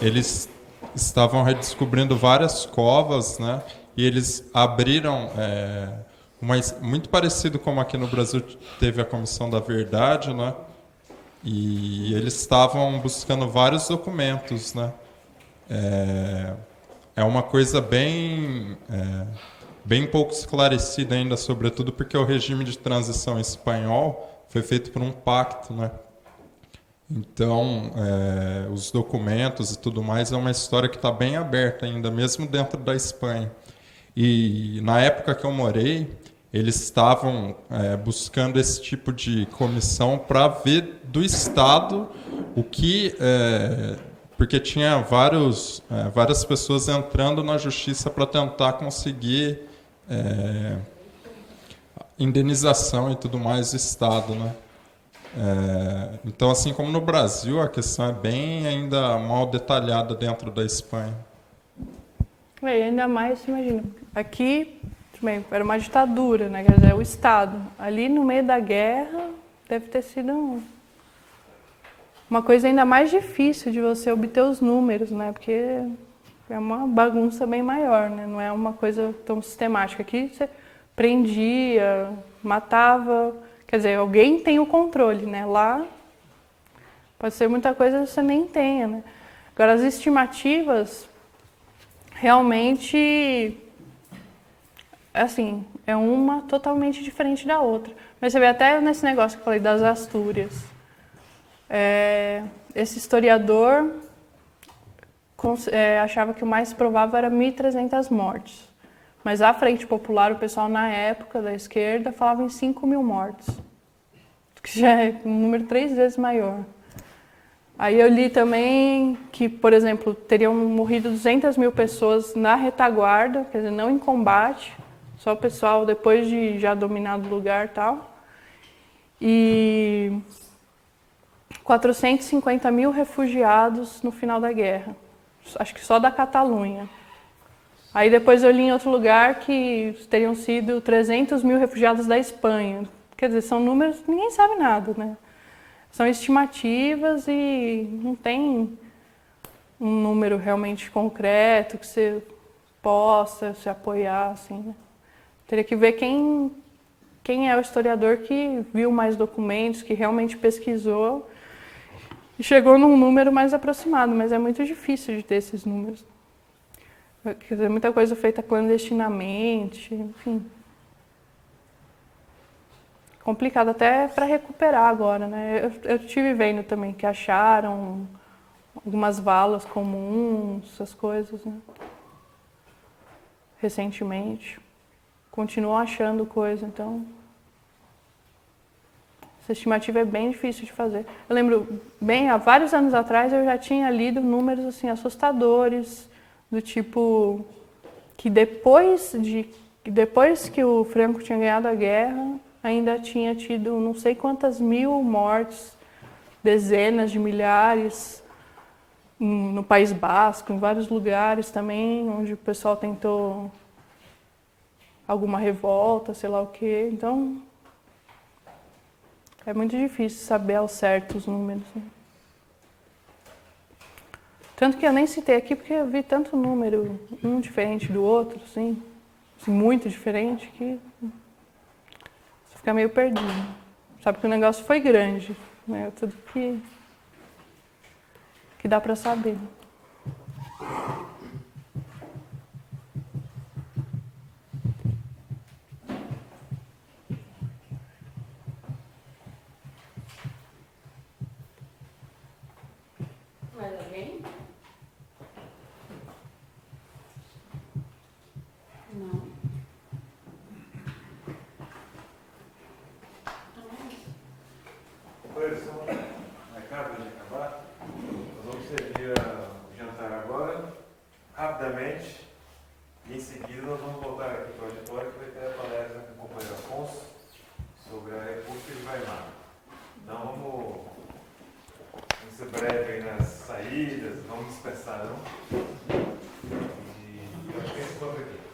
eles estavam redescobrindo várias covas, né, e eles abriram muito parecido como aqui no Brasil teve a Comissão da Verdade, né, e eles estavam buscando vários documentos, né. É uma coisa bem pouco esclarecida ainda, sobretudo porque o regime de transição espanhol foi feito por um pacto, né? Então, os documentos e tudo mais é uma história que está bem aberta ainda, mesmo dentro da Espanha. E na época que eu morei, eles estavam buscando esse tipo de comissão para ver do Estado o que... porque tinha várias pessoas entrando na justiça para tentar conseguir indenização e tudo mais do Estado, né? Então, assim como no Brasil, a questão é bem ainda mal detalhada dentro da Espanha. E ainda mais, imagina, aqui também era uma ditadura, né? Quer dizer, o Estado. Ali no meio da guerra deve ter sido uma coisa ainda mais difícil de você obter os números, né? Porque é uma bagunça bem maior, né? Não é uma coisa tão sistemática. Aqui você prendia, matava Quer dizer, alguém tem o controle, né? Lá pode ser muita coisa que você nem tenha, né? Agora, as estimativas, realmente, assim, é uma totalmente diferente da outra. Mas você vê até nesse negócio que eu falei das Astúrias. Esse historiador achava que o mais provável era 1.300 mortes. Mas a Frente Popular, o pessoal na época da esquerda, falava em 5.000 mortes. Que já é um número 3 vezes maior. Aí eu li também que, por exemplo, teriam morrido 200.000 pessoas na retaguarda, quer dizer, não em combate, só o pessoal depois de já dominado o lugar e tal. E 450.000 refugiados no final da guerra, acho que só da Catalunha. Aí depois eu li em outro lugar que teriam sido 300.000 refugiados da Espanha. Quer dizer, são números que ninguém sabe nada, né? São estimativas e não tem um número realmente concreto que você possa se apoiar, assim, né? Teria que ver quem é o historiador que viu mais documentos, que realmente pesquisou e chegou num número mais aproximado, mas é muito difícil de ter esses números. Quer dizer, muita coisa feita clandestinamente, enfim. Complicado até para recuperar agora, né? Eu estive vendo também que acharam algumas valas comuns, essas coisas, né? Recentemente. Continuam achando coisa, então... Essa estimativa é bem difícil de fazer. Eu lembro, bem, há vários anos atrás eu já tinha lido números assim, assustadores, do tipo que depois que o Franco tinha ganhado a guerra, ainda tinha tido não sei quantas mil mortes, dezenas de milhares, no País Basco, em vários lugares também, onde o pessoal tentou alguma revolta, sei lá o quê. Então, é muito difícil saber ao certo os números, né? Tanto que eu nem citei aqui porque eu vi tanto número, um diferente do outro, assim muito diferente, que você fica meio perdido. Sabe que o negócio foi grande, né? Tudo que dá para saber. Mais alguém? Não. Professor, acaba de acabar. Nós vamos servir o jantar agora, rapidamente, e em seguida nós vamos voltar aqui para o auditório, que vai ter a palestra com o companheiro Afonso sobre a República de Weimar. Então vamos ser breve aí nas saídas, vamos dispersar, não? E eu acho que é esse ponto aqui.